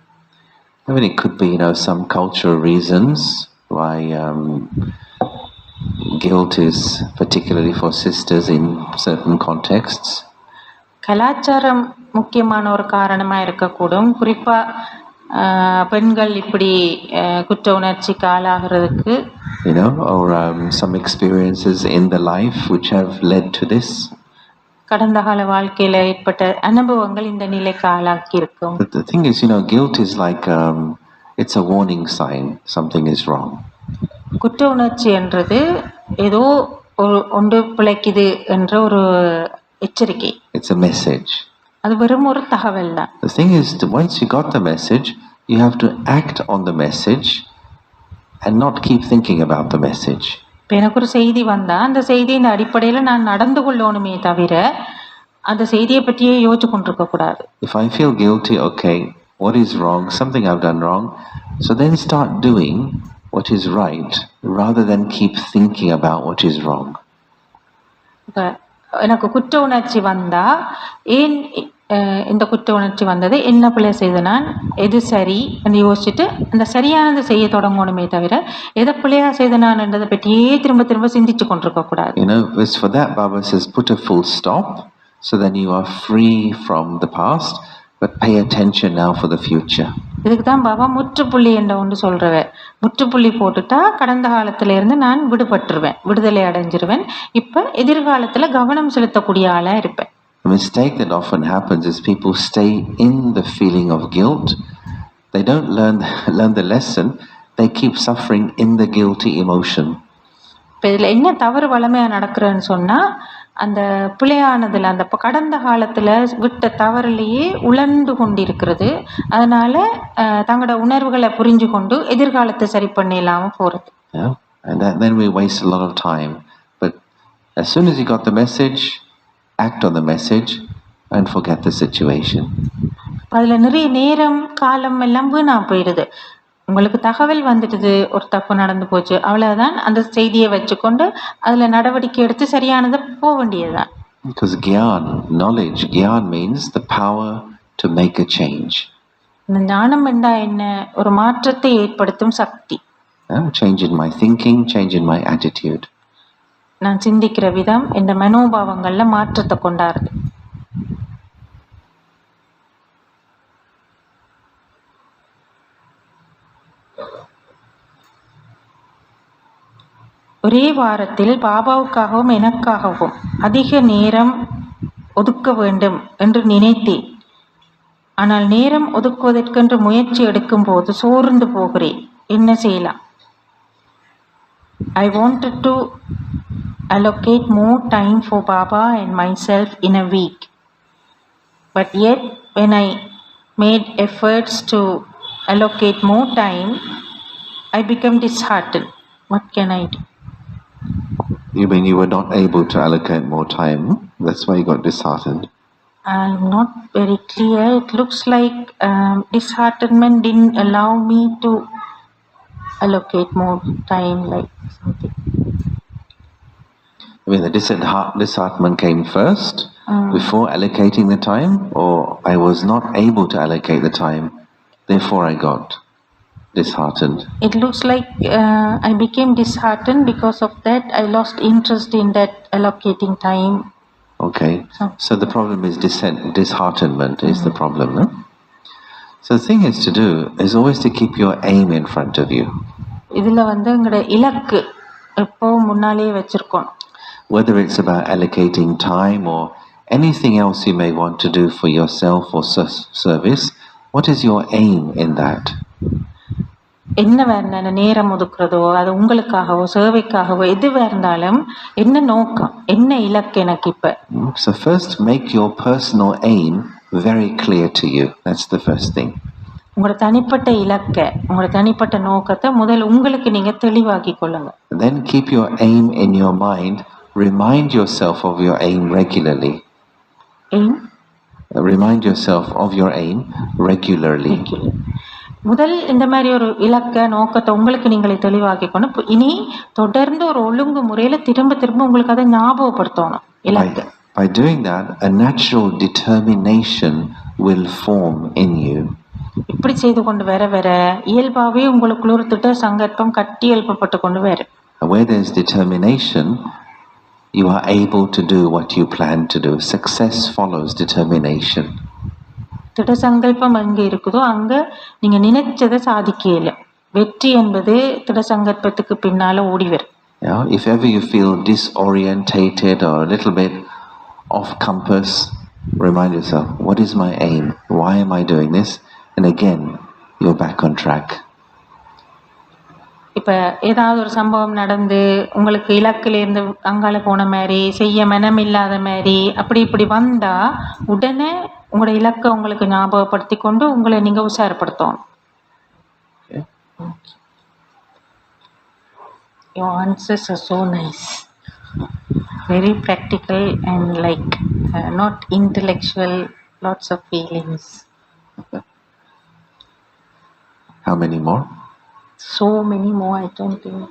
I mean, it could be, some cultural reasons why guilt is particularly for sisters in certain contexts. கலாச்சாரம் முக்கியமான ஒரு காரணமாக இருக்கக்கூடும். குறிப்பாக பெண்கள் இப்படி குற்ற உணர்ச்சிக்கு ஆளாகிறதுக்கு or some experiences in the life which have led to this. கடந்த கால வாழ்க்கையில ஏற்பட்ட அனுபவங்கள் இந்த நிலைக்கு ஆளாக்கி இருக்கும். But the thing is, guilt is like it's a warning sign something is wrong. குற்ற உணர்ச்சி என்றது ஏதோ ஒன்று பிழைக்குது என்ற ஒரு எச்சரிக்கை. It's a message. அது வெறும் ஒரு தகவல் தான். The thing is, once you got the message, you have to act on the message and not keep thinking about the message. இப்போ எனக்கு ஒரு செய்தி வந்தா அந்த செய்தியின் அடிப்படையில் நான் நடந்து கொள்ளணுமே தவிர அந்த செய்தியை பற்றியே யோசிச்சு கொண்டிருக்க கூடாது. If I feel guilty, okay, what is wrong? Something I've done wrong. So then start doing what is right rather than keep thinking about what is wrong. இப்போ எனக்கு குற்ற உணர்ச்சி வந்தா ஏன் இந்த குற்ற உணர்ச்சி வந்தது, என்ன பிள்ளை செய்து நான் எது சரி என்று யோசிச்சுட்டு அந்த சரியானது செய்ய தொடங்கணுமே தவிர எதை பிள்ளையா செய்து நான் என்றதை பற்றியே திரும்ப திரும்ப சிந்திச்சு கொண்டிருக்க கூடாது. For that Baba says put a full stop so then you are free from the past but pay attention now for the future. இதுக்கு தான் பாபா முற்றுப்புள்ளி என்ற ஒன்று சொல்றவர். முற்றுப்புள்ளி போட்டுட்டா கடந்த காலத்துல இருந்து நான் விடுபட்டுருவேன், விடுதலை அடைஞ்சிருவேன், இப்ப எதிர்காலத்துல கவனம் செலுத்தக்கூடிய ஆளா இருப்பேன். The mistake that often happens is people stay in the feeling of guilt. They don't learn the lesson. They keep suffering in the guilty emotion. இப்போ இதில் என்ன தவறு வளமையாக நடக்கிறேன்னு சொன்னால் அந்த பிழையானதில் அந்த கடந்த காலத்தில் விட்ட தவறுலேயே உழண்டு கொண்டிருக்கிறது. அதனால் தங்களோட உணர்வுகளை புரிஞ்சு கொண்டு எதிர்காலத்தை சரி பண்ணிடலாமல் போகிறது. And then we waste a lot of time. But as soon as you got the message, act on the message and forget the situation. அதில் நிறைய நேரம் காலம் எல்லாம் வீணா போயிடுது. உங்களுக்கு தகவல் வந்துடுது, ஒரு தப்பு நடந்து போச்சு, அவ்வளவுதான், அந்த செய்தியை வச்சுக்கொண்டு அதில் நடவடிக்கை எடுத்து சரியானதை போக வேண்டியதுதான். Because Gyan means the power to make a change. இந்த ஞானம் என்றா என்ன? ஒரு மாற்றத்தை ஏற்படுத்தும் சக்தி. Change in my thinking, change in my attitude. நான் சிந்திக்கிற விதம் இந்த மனோபாவங்கள்ல மாற்றத்தை கொண்டாருது. ஒரே வாரத்தில் பாபாவுக்காகவும் எனக்காகவும் அதிக நேரம் ஒதுக்க வேண்டும் என்று நினைத்தேன். ஆனால் நேரம் ஒதுக்குவதற்கென்று முயற்சி எடுக்கும் போது சோர்ந்து போகிறேன். என்ன செய்யலாம்? I wanted to allocate more time for Baba and myself in a week. But yet when I made efforts to allocate more time, I became disheartened. What can I do? You mean you were not able to allocate more time? That's why you got disheartened? I'm not very clear. It looks like disheartenment didn't allow me to allocate more time, like something. I mean, the disheartenment came first before allocating the time, or I was not able to allocate the time, therefore I got disheartened. It looks like I became disheartened because of that. I lost interest in that allocating time. Okay, so the problem is disheartenment is the problem, no? So the thing is to do is always to keep your aim in front of you. இதுல வந்து உங்களோட இலக்கு எப்பவும் முன்னாலே வச்சிருக்கோம். Whether it's about allocating time or anything else you may want to do for yourself or service, what is your aim in that? என்ன வேற நேரம் ஒதுக்குறதோ, அது உங்களுக்காகவோ சேவைக்காகவோ எதுவாக இருந்தாலும் என்ன நோக்கம், என்ன இலக்கு எனக்கு இப்ப? So first make your personal aim very clear to you. That's the first thing. உங்களோட தனிப்பட்ட இலக்க, உங்களோட தனிப்பட்ட நோக்கத்தை முதல் உங்களுக்கு நீங்க தெளிவாக்கி கொள்ளுங்க. Then keep your aim in your mind. Remind yourself of your aim regularly. Aim? Remind yourself of your aim regularly. முதல் இந்த மாதிரி ஒரு இலக்க நோக்கத்தை உங்களுக்கு நீங்களே தெளிவாக்கி கொண்டு இனி தொடர்ந்து ஒரு ஒழுங்கு முறையில திரும்ப திரும்ப உங்களுக்கு அதை ஞாபகப்படுத்தணும் இலக்கு. By doing that, a natural determination will form in you. இப்படி செய்து கொண்டு வர இயல்பாவே உங்களுக்குள்ள ஒரு திட்ட சங்கல்பம் கட்டி எழுப்பப்பட்டு கொண்டு வரும். Where there's determination, you are able to do what you plan to do. Success follows determination. திட சங்கல்பம் அங்கே இருக்குதோ அங்க நீங்க நினைச்சதை சாதிக்கல. வெற்றி என்பது திட சங்கல்பத்துக்கு பின்னால ஓடி வரும். Yeah, if ever you feel disorientated or a little bit off compass, remind yourself, what is my aim? Why am I doing this? And again, you're back on track. இப்ப ஏதாவது ஒரு சம்பவம் நடந்து உங்களுக்கு இலக்குல இருந்து அங்கால போன மாதிரி, செய்ய மனம் இல்லாத மாதிரி அப்படி இப்படி வந்தா உடனே உங்களோட இலக்கை உங்களுக்கு ஞாபகப்படுத்தி கொண்டு உங்களை நீங்க உஷாரப்படுத்தணும். Your answers are so nice, very practical and like not intellectual, lots of feelings. How many more? So many more, I don't think.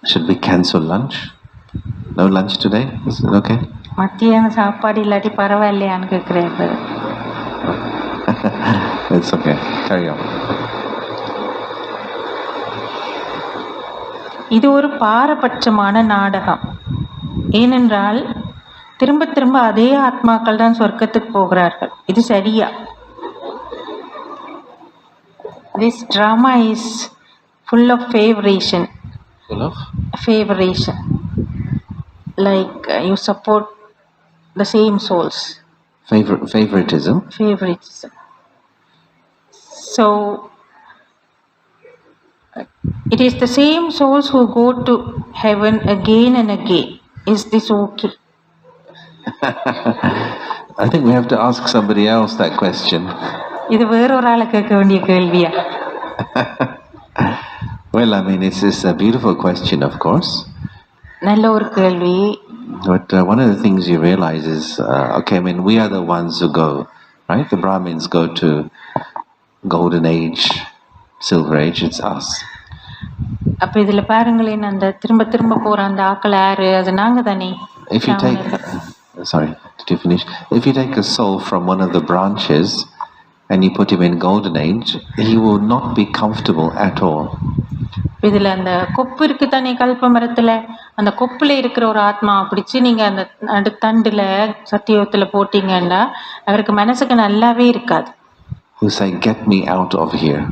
Should we cancel lunch? No lunch today? Is it okay? மத்தியான சாப்பாடு இல்லாட்டி பரவாயில்லையான்னு கேட்குறேன். It's okay. Carry on. இது ஒரு பாரபட்சமான நாடகம். ஏனென்றால் திரும்ப திரும்ப அதே ஆத்மாக்கள் தான் சொர்க்கத்துக்கு போகிறார்கள். இது சரியா? This drama is full of favoration. Full of? Favoration. Like you support the same souls. Favoritism? Favoritism. So it is the same souls who go to heaven again and again. Is this okay? I think we have to ask somebody else that question. இது வேறொரு ஆளை கேட்க வேண்டிய கேள்வியா? Well, I mean, it's a beautiful question, of course. நல்ல ஒரு கேள்வி. But one of the things you realize is, okay, I mean, we are the ones who go, right? The Brahmins go to golden age, silver age, it's us. அப்ப இதுல பாருங்களேன், அந்த திரும்ப திரும்ப போற அந்த ஆக்கள் யாரு? அது நாங்க தானே. If you take, sorry, did you finish? If you take a soul from one of the branches and you put him in golden age, he will not be comfortable at all. இதுல அந்த கொப்பு இருக்கு தானே கல்ப மரத்துல, அந்த கொப்புல இருக்கிற ஒரு ஆத்மாவை பிடிச்சு நீங்க அந்த நடுத்தண்டுல சத்தியோகத்துல போட்டீங்கன்னா அவருக்கு மனசுக்கு நல்லாவே இருக்காது. Who say, get me out of here.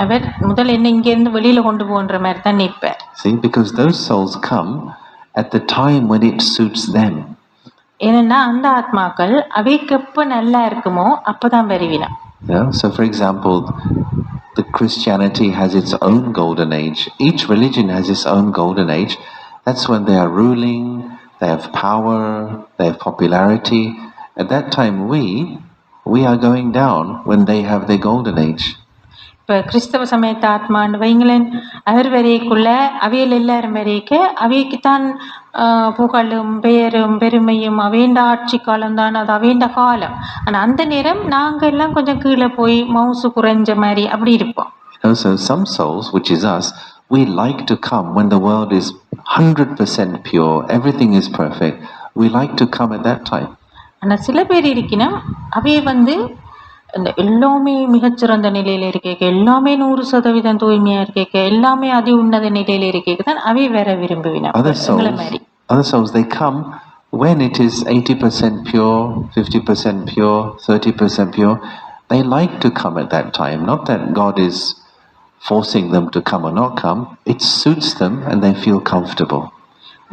அவர் முதல்ல என்ன இங்க இருந்து வெளியில கொண்டு போன்ற மாதிரி தான் நிற்பார். See, because those souls come at the time when it suits them. ஏன்னா அந்த ஆத்மாக்கள் அவைக்கு எப்ப நல்லா இருக்குமோ அப்பதான் வருவினா. Yeah, so for example, the Christianity has its own golden age. Each religion has its own golden age. That's when they are ruling, they have power, they have popularity. At that time we are going down when they have their golden age. இப்போ கிறிஸ்தவ சமயத்து ஆத்மான்னு வைங்களேன், அவர் வரைக்குள்ள அவையில் எல்லாரும் வரைக்க அவைக்குத்தான் புகழும் பெயரும் பெருமையும் அவேண்ட ஆட்சி காலம்தான், அது அவேண்ட காலம். ஆனால் அந்த நேரம் நாங்கள் எல்லாம் கொஞ்சம் கீழே போய் மவுசு குறைஞ்ச மாதிரி அப்படி இருப்போம். So some souls, which is us, we like to come when the world is 100% pure, everything is perfect. We like to come at that time. ஆனால் சில பேர் இருக்கணும், அவைய இந்த எல்லாமே மிகச்சிறந்த நிலையில இருக்கேக்க, எல்லாமே 100% தூய்மையா இருக்கேக்க, எல்லாமே அதி உன்னத நிலையில இருக்கேக்க தான் அவை வேற விரும்புவினா. Other souls, they come when it is 80% pure, 50% pure, 30% pure. They like to come at that time. Not that God is forcing them to come or not come. It suits them and they feel comfortable.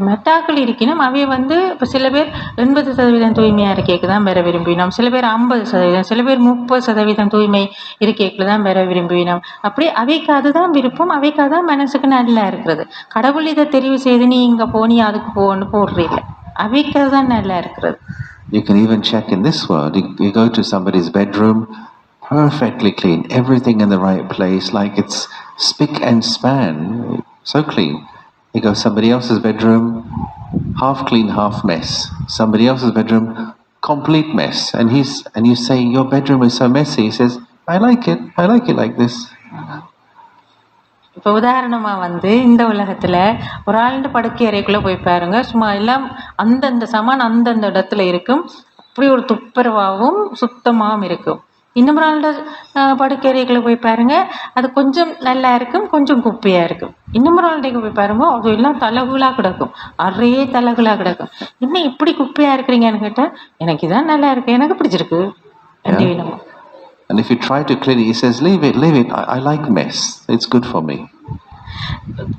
மெட்டாக்கள் இருக்கணும், அவை இப்போ சில பேர் 80% தூய்மையாக இருக்கேக்கு தான் பெற விரும்பினோம், சில பேர் 50%, சில பேர் 30% தூய்மை இருக்கேக்கில் தான் பெற விரும்பினோம். அப்படி அவைக்கு அதுதான் விருப்பம், அவைக்கு அதான் மனசுக்கு நல்லா இருக்கிறது. கடவுள் இதை தெரிவு செய்து நீ இங்கே போனி அதுக்கு போன்னு போடுறீங்க, அவைக்கு அதுதான் நல்லா இருக்கிறது. You can even check in this world. You go to somebody's bedroom, perfectly clean, everything in the right place, like it's spick and span, so clean. You go somebody else's bedroom, half clean, half mess. Somebody else's bedroom, complete mess. And you say, your bedroom is so messy. He says, I like it like this. இப்போ உதாரணமாக இந்த உலகத்தில் ஒரு ஆளுண்டு படுக்கை அறைக்குள்ளே போய் பாருங்க, சும்மா எல்லாம் அந்தந்த சமான் அந்தந்த இடத்துல இருக்கும், அப்படி ஒரு துப்புரவாகவும் சுத்தமாகவும் இருக்கும். இன்னும் ஆளுட படுக்கை அறைக்குள்ளே போய் பாருங்க, அது கொஞ்சம் நல்லா இருக்கும், கொஞ்சம் குப்பையாக இருக்கும். இன்னும் ஆளுடைக்கு போய் பாருங்க, அது எல்லாம் தலகுலாக கிடக்கும், அறையே தலகுலாக கிடக்கும். இன்னும் இப்படி குப்பையாக இருக்கிறீங்கன்னு கேட்டால் எனக்கு இதான் நல்லா இருக்கு, எனக்கு பிடிச்சிருக்கு. And if you try to clean it, he says, leave it. I like mess. It's good for me.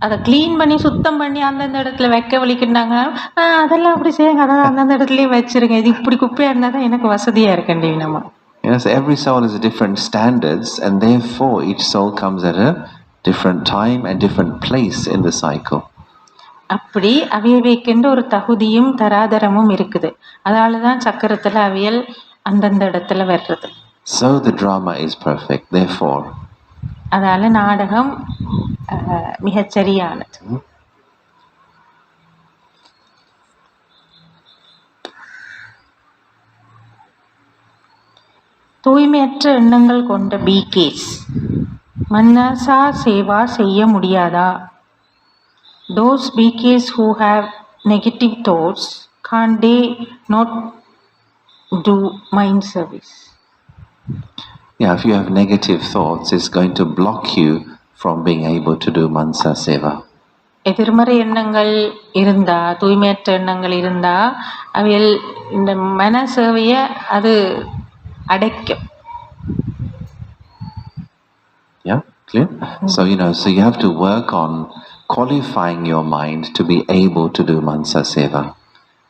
அதை க்ளீன் பண்ணி சுத்தம் பண்ணி அந்தந்த இடத்துல வைக்க வலிக்கிட்டாங்க. அதெல்லாம் அப்படி செய்யுங்க, அதான் அந்தந்த இடத்துலயே வச்சிருங்க, இது இப்படி குப்பையா இருந்தால் தான் எனக்கு வசதியாக இருக்குண்டி நம்ம. Yes, every soul has different standards, and therefore each soul comes at a different time and different place in the cycle. அப்படி அவையவைக்கென்று ஒரு தகுதியும் தராதரமும் இருக்குது. அதனால தான் சக்கரத்தில் அவியல் அந்தந்த இடத்துல வர்றது. So the drama is perfect, therefore. அதனால நாடகம் மிகச்சரியானது. தூய்மையற்ற எண்ணங்கள் கொண்ட பிகேஸ் மனசா சேவா செய்ய முடியாதா? Those BKs who have negative thoughts, can't they not do mind service? Yeah, if you have negative thoughts, it's going to block you from being able to do mansa seva. எதிர்மறை எண்ணங்கள் இருந்தா, தூய்மையற்ற எண்ணங்கள் இருந்தா, அவையில் இந்த மன சேவையை அது அடைக்கும். Yeah, clear? So you have to work on qualifying your mind to be able to do mansa seva.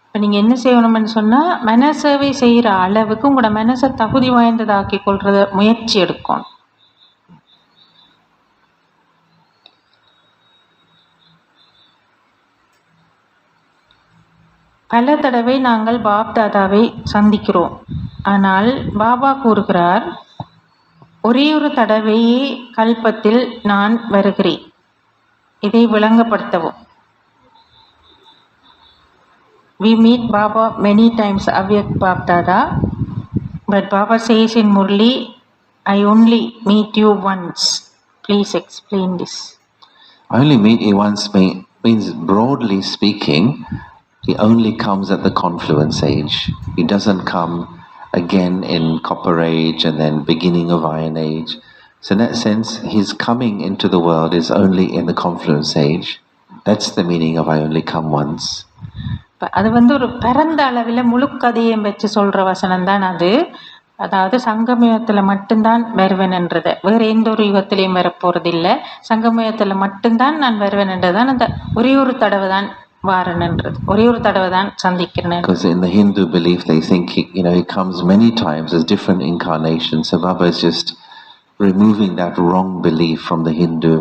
இப்போ நீங்கள் என்ன செய்யணும்னு சொன்னால், மன சேவை செய்கிற அளவுக்கு உங்களோட மனசை தகுதி வாய்ந்ததாக்கி கொள்றத முயற்சி எடுக்கணும். பல தடவை நாங்கள் பாப் தாதாவை சந்திக்கிறோம். ஆனால் பாபா கூறுகிறார், ஒரே ஒரு தடவையே கல்பத்தில் நான் வருகிறேன். இதை விளங்கப்படுத்தவும். We meet Baba many times, Avyak Bab Dada, but Baba says in Murli, I only meet you once. Please explain this. I only meet you once means, broadly speaking, he only comes at the confluence age. He doesn't come again in copper age and then beginning of iron age. So in that sense, his coming into the world is only in the confluence age. That's the meaning of I only come once. அது ஒரு பரந்த அளவில் முழுக்கதையை வச்சு சொல்கிற வசனம் தான் அது. அதாவது சங்கமயுகத்தில் மட்டும்தான் வருவேன்ன்றதை, வேறு எந்த ஒரு யுகத்திலையும் வரப்போகிறதில்லை. சங்கமயுகத்தில் மட்டும்தான் நான் வருவேன்ன்றதான் அந்த ஒரே ஒரு தடவை தான் வாரன்ன்றது, ஒரே ஒரு தடவை தான் சந்திக்கிறேன். Because in the Hindu belief they think he comes many times as different incarnations. So Baba is just removing that wrong belief from the Hindu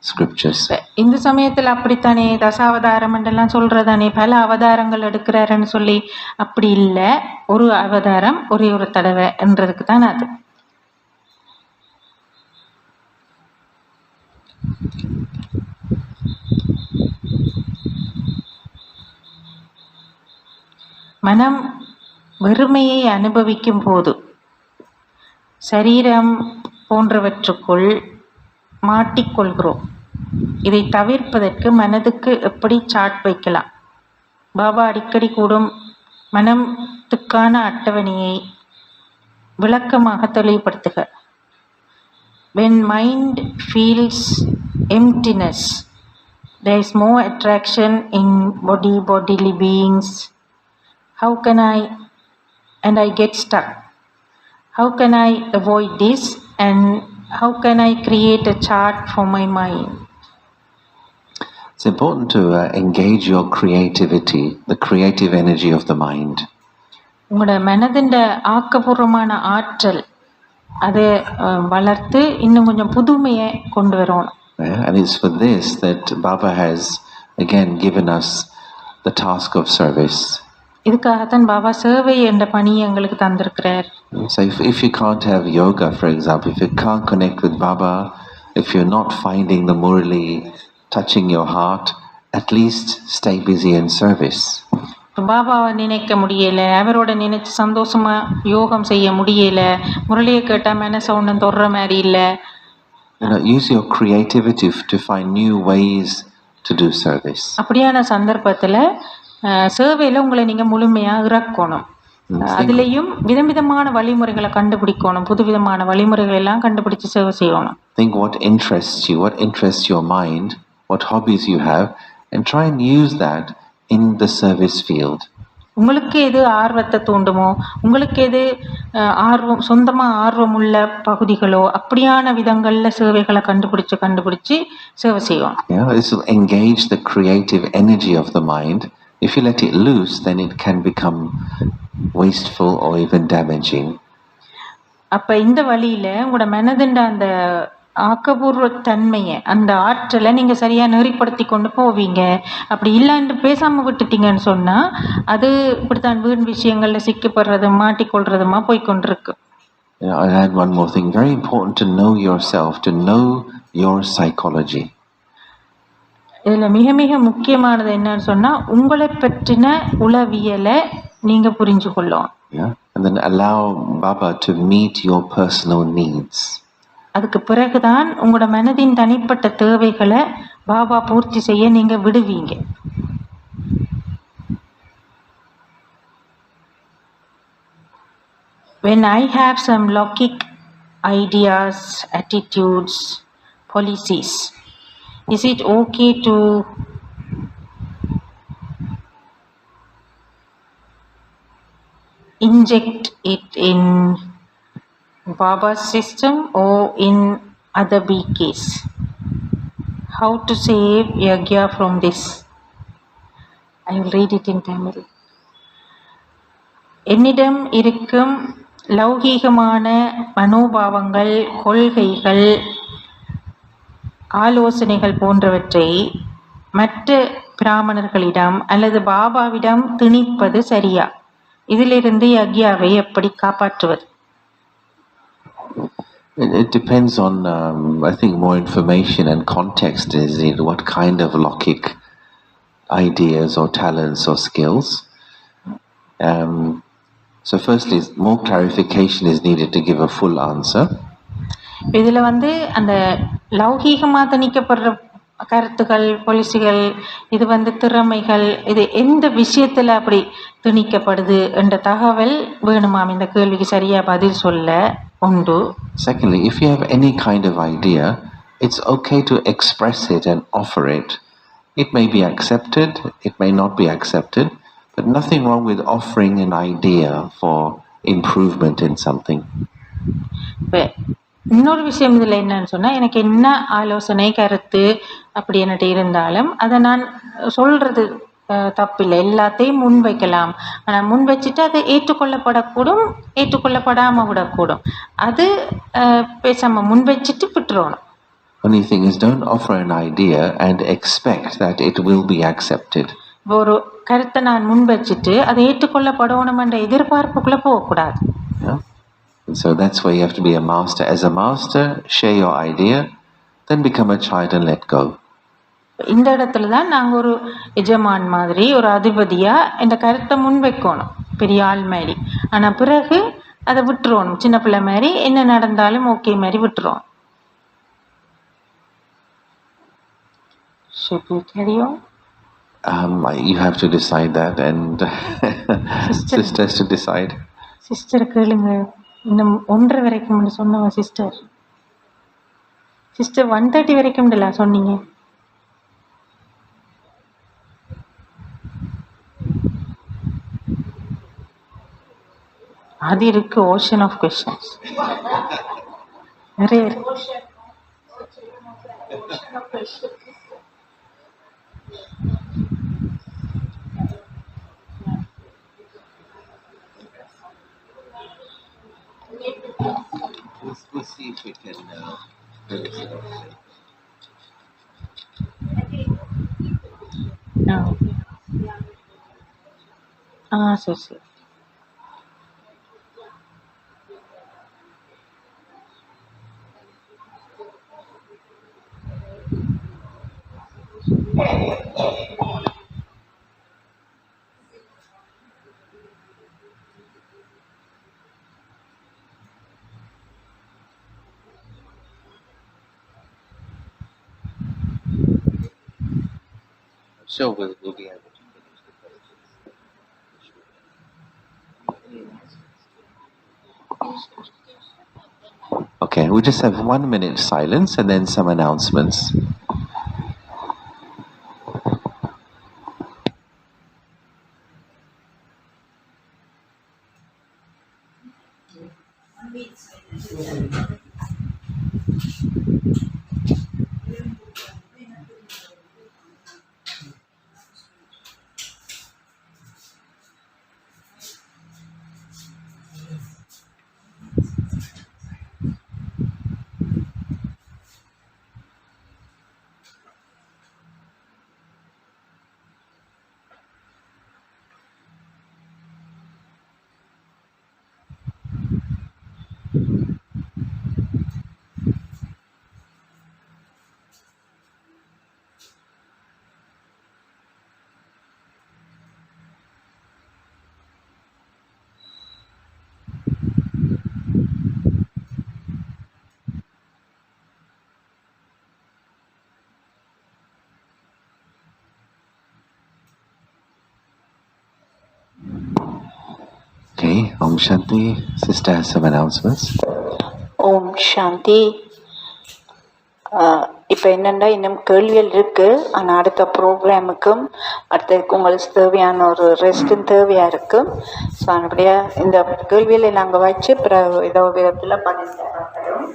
scriptures. இந்த சமயத்தில் அப்படித்தானே தசாவதாரம் என்றெல்லாம் சொல்றதானே, பல அவதாரங்கள் எடுக்கிறாருன்னு சொல்லி. அப்படி இல்லை, ஒரு அவதாரம் ஒரே ஒரு தடவை என்றதுக்கு தான் அது. மனம் வெறுமையை அனுபவிக்கும் போது சரீரம் போன்றவற்றுக்குள் மாட்டிக்கொள்கிறோம். இதை தவிர்ப்பதற்கு மனதுக்கு எப்படி சாட் வைக்கலாம்? பாபா அடிக்கடி கூடும் மனத்துக்கான அட்டவணையை விளக்கமாக தெளிவுபடுத்துக. When mind feels emptiness, there is more attraction in bodily beings. How can I get stuck? How can I avoid this? And how can I create a chart for my mind? It's important to engage your creativity, the creative energy of the mind. உங்களோட மனதின் ஆக்கப்பூர்வமான ஆற்றல் அதை வளர்த்து இன்னும் கொஞ்சம் புதுமையை கொண்டு வரணும். And it's for this that Baba has again given us the task of service. இதுக்காகத்தான் பாபா சேவை என்ற பணியை எங்களுக்கு தந்திருக்கிறார். So if you can't have yoga, for example, if you can't connect with Baba, if you're not finding the Murli touching your heart, at least stay busy in service. பாபாவை நினைக்க முடியல, அவரோட நினைச்சு சந்தோஷமா யோகம் செய்ய முடியல, முரளியை கேட்டா மனசை ஒன்றும் தொடுற மாதிரி இல்லை. Use your creativity to find new ways to do service. அப்படியான சந்தர்ப்பத்தில் சேவையில் உங்களை நீங்கள் முழுமையாக இறக்கணும். அதுலேயும் விதவிதமான வழிமுறைகளை கண்டுபிடிக்கணும், புதுவிதமான வழிமுறைகள் எல்லாம் கண்டுபிடிச்சு சேவை செய்யணும். Think what interests you, what interests your mind, what hobbies you have, and try and use that in the service field. உங்களுக்கு எது ஆர்வத்தை தூண்டுமோ, உங்களுக்கு எது சொந்தமா ஆர்வமுள்ள பகுதிகளோ அப்படியான விதங்கள்ல சேவைகளை கண்டுபிடிச்சு சேவை செய்வோம். Yeah, this will engage the creative energy of the mind. If you let it loose, then it can become wasteful or even damaging. அப்ப இந்த வழியில உங்களோட மனதின் அந்த ஆக்கபூர்வ தன்மையை, அந்த ஆற்றலை நீங்க சரியா நெறிப்படுத்தி கொண்டு போவீங்க. அப்படி இல்லைன்னு பேசாம விட்டுட்டீங்கன்னு சொன்னா அது இப்படித்தான் வீண் விஷயங்கள்ல சிக்கப்படுறதும் மாட்டிக்கொள்றதுமா போய்கொண்டிருக்கு. I'll add one more thing. Very important to know yourself, to know your psychology. இதுல மிக மிக முக்கியமானது என்னன்னு சொன்னா உங்களை பற்றின உளவியலை நீங்க புரிஞ்சு கொள்ளணும். Yeah, and then allow Baba to meet your personal needs. அதுக்கு பிறகுதான் உங்களோட மனதின் தனிப்பட்ட தேவைகளை பாபா பூர்த்தி செய்ய நீங்க விடுவீங்க. When I have some lockic ideas, attitudes, policies, is it okay to inject it in Baba's system or in other BKs? How to save Yagya from this? I will read it in Tamil. என்னிடம் இருக்கும் லௌகீகமான மனோபாவங்கள், கொள்கைகள், ஆலோசனைகள் போன்றவற்றை மற்ற பிராமணர்களிடம் அல்லது பாபாவிடம் திணிப்பது சரியா? இதிலிருந்து யக்யாவை எப்படி காப்பாற்றுவது? It depends on, I think, more information and context is in what kind of Lokik ideas or talents or skills. So firstly, more clarification is needed to give a full answer. இதில் அந்த லௌகீகமாக திணிக்கப்படுற கருத்துகள், பொலிசிகள், இது திறமைகள், இது எந்த விஷயத்தில் அப்படி திணிக்கப்படுது என்ற தகவல் வேணுமாம் இந்த கேள்விக்கு சரியா பதில் சொல்ல உண்டு. Secondly, if you have any kind of idea, it's okay to express it and offer it. It may be accepted, it may not be accepted, but nothing wrong with offering an idea for improvement in something. இன்னொரு விஷயம் இதில் என்னன்னு சொன்னால், எனக்கு என்ன ஆலோசனை கருத்து அப்படி என்னட்டு இருந்தாலும் அதை நான் சொல்கிறது தப்பில்லை, எல்லாத்தையும் முன் வைக்கலாம். ஆனால் முன் வச்சுட்டு அது ஏற்றுக்கொள்ளப்படக்கூடும், ஏற்றுக்கொள்ளப்படாமல் விடக்கூடும். அது பேசாமல் முன் வச்சுட்டு விட்டுறணும். Only thing is, don't offer an idea and expect that it will be accepted. ஒரு கருத்தை நான் முன் வச்சுட்டு அதை ஏற்றுக்கொள்ளப்படணும் என்ற எதிர்பார்ப்புக்குள்ளே போகக்கூடாது. So that's why you have to be a master. As a master, share your idea, then become a child and let go. இந்த இடத்துல தான் நாங்கள் ஒரு எஜமான் மாதிரி, ஒரு அதிபதியா இந்த கருத்தை முன் வைக்கணும், பெரிய ஆள் மாதிரி. ஆனால் பிறகு அதை விட்டுருவோம், சின்ன பிள்ளை மாதிரி, என்ன நடந்தாலும் ஓகே மாதிரி விட்டுருவோம். Should we carry on? You have to decide that, and sisters to decide. Sister கேளுங்க, இன்னும் 1:30 வரைக்கும் சொன்னவன் சிஸ்டர் 1:30 வரைக்கும் சொன்னீங்க. அது இருக்கு, ஓஷன் ஆஃப் கொஸ்டின்ஸ் நிறைய இருக்கு. We'll see if we can சரி சரி. Sure, we'll be able to finish the questions. Okay, we'll just have 1 minute silence and then some announcements. Okay, Om Shanti. Sister has some announcements. ஓம் சாந்தி. இப்போ என்னென்னா இன்னும் கேள்விகள் இருக்குது, ஆனால் அடுத்த ப்ரோக்ராமுக்கும் அடுத்ததுக்கு உங்களுக்கு தேவையான ஒரு ரெஸ்ட்டும் தேவையாக இருக்கும். ஸோ அப்படியே இந்த கேள்விகளை நாங்கள் வச்சு ஏதோ விதத்தில் பண்ணி தரோம்.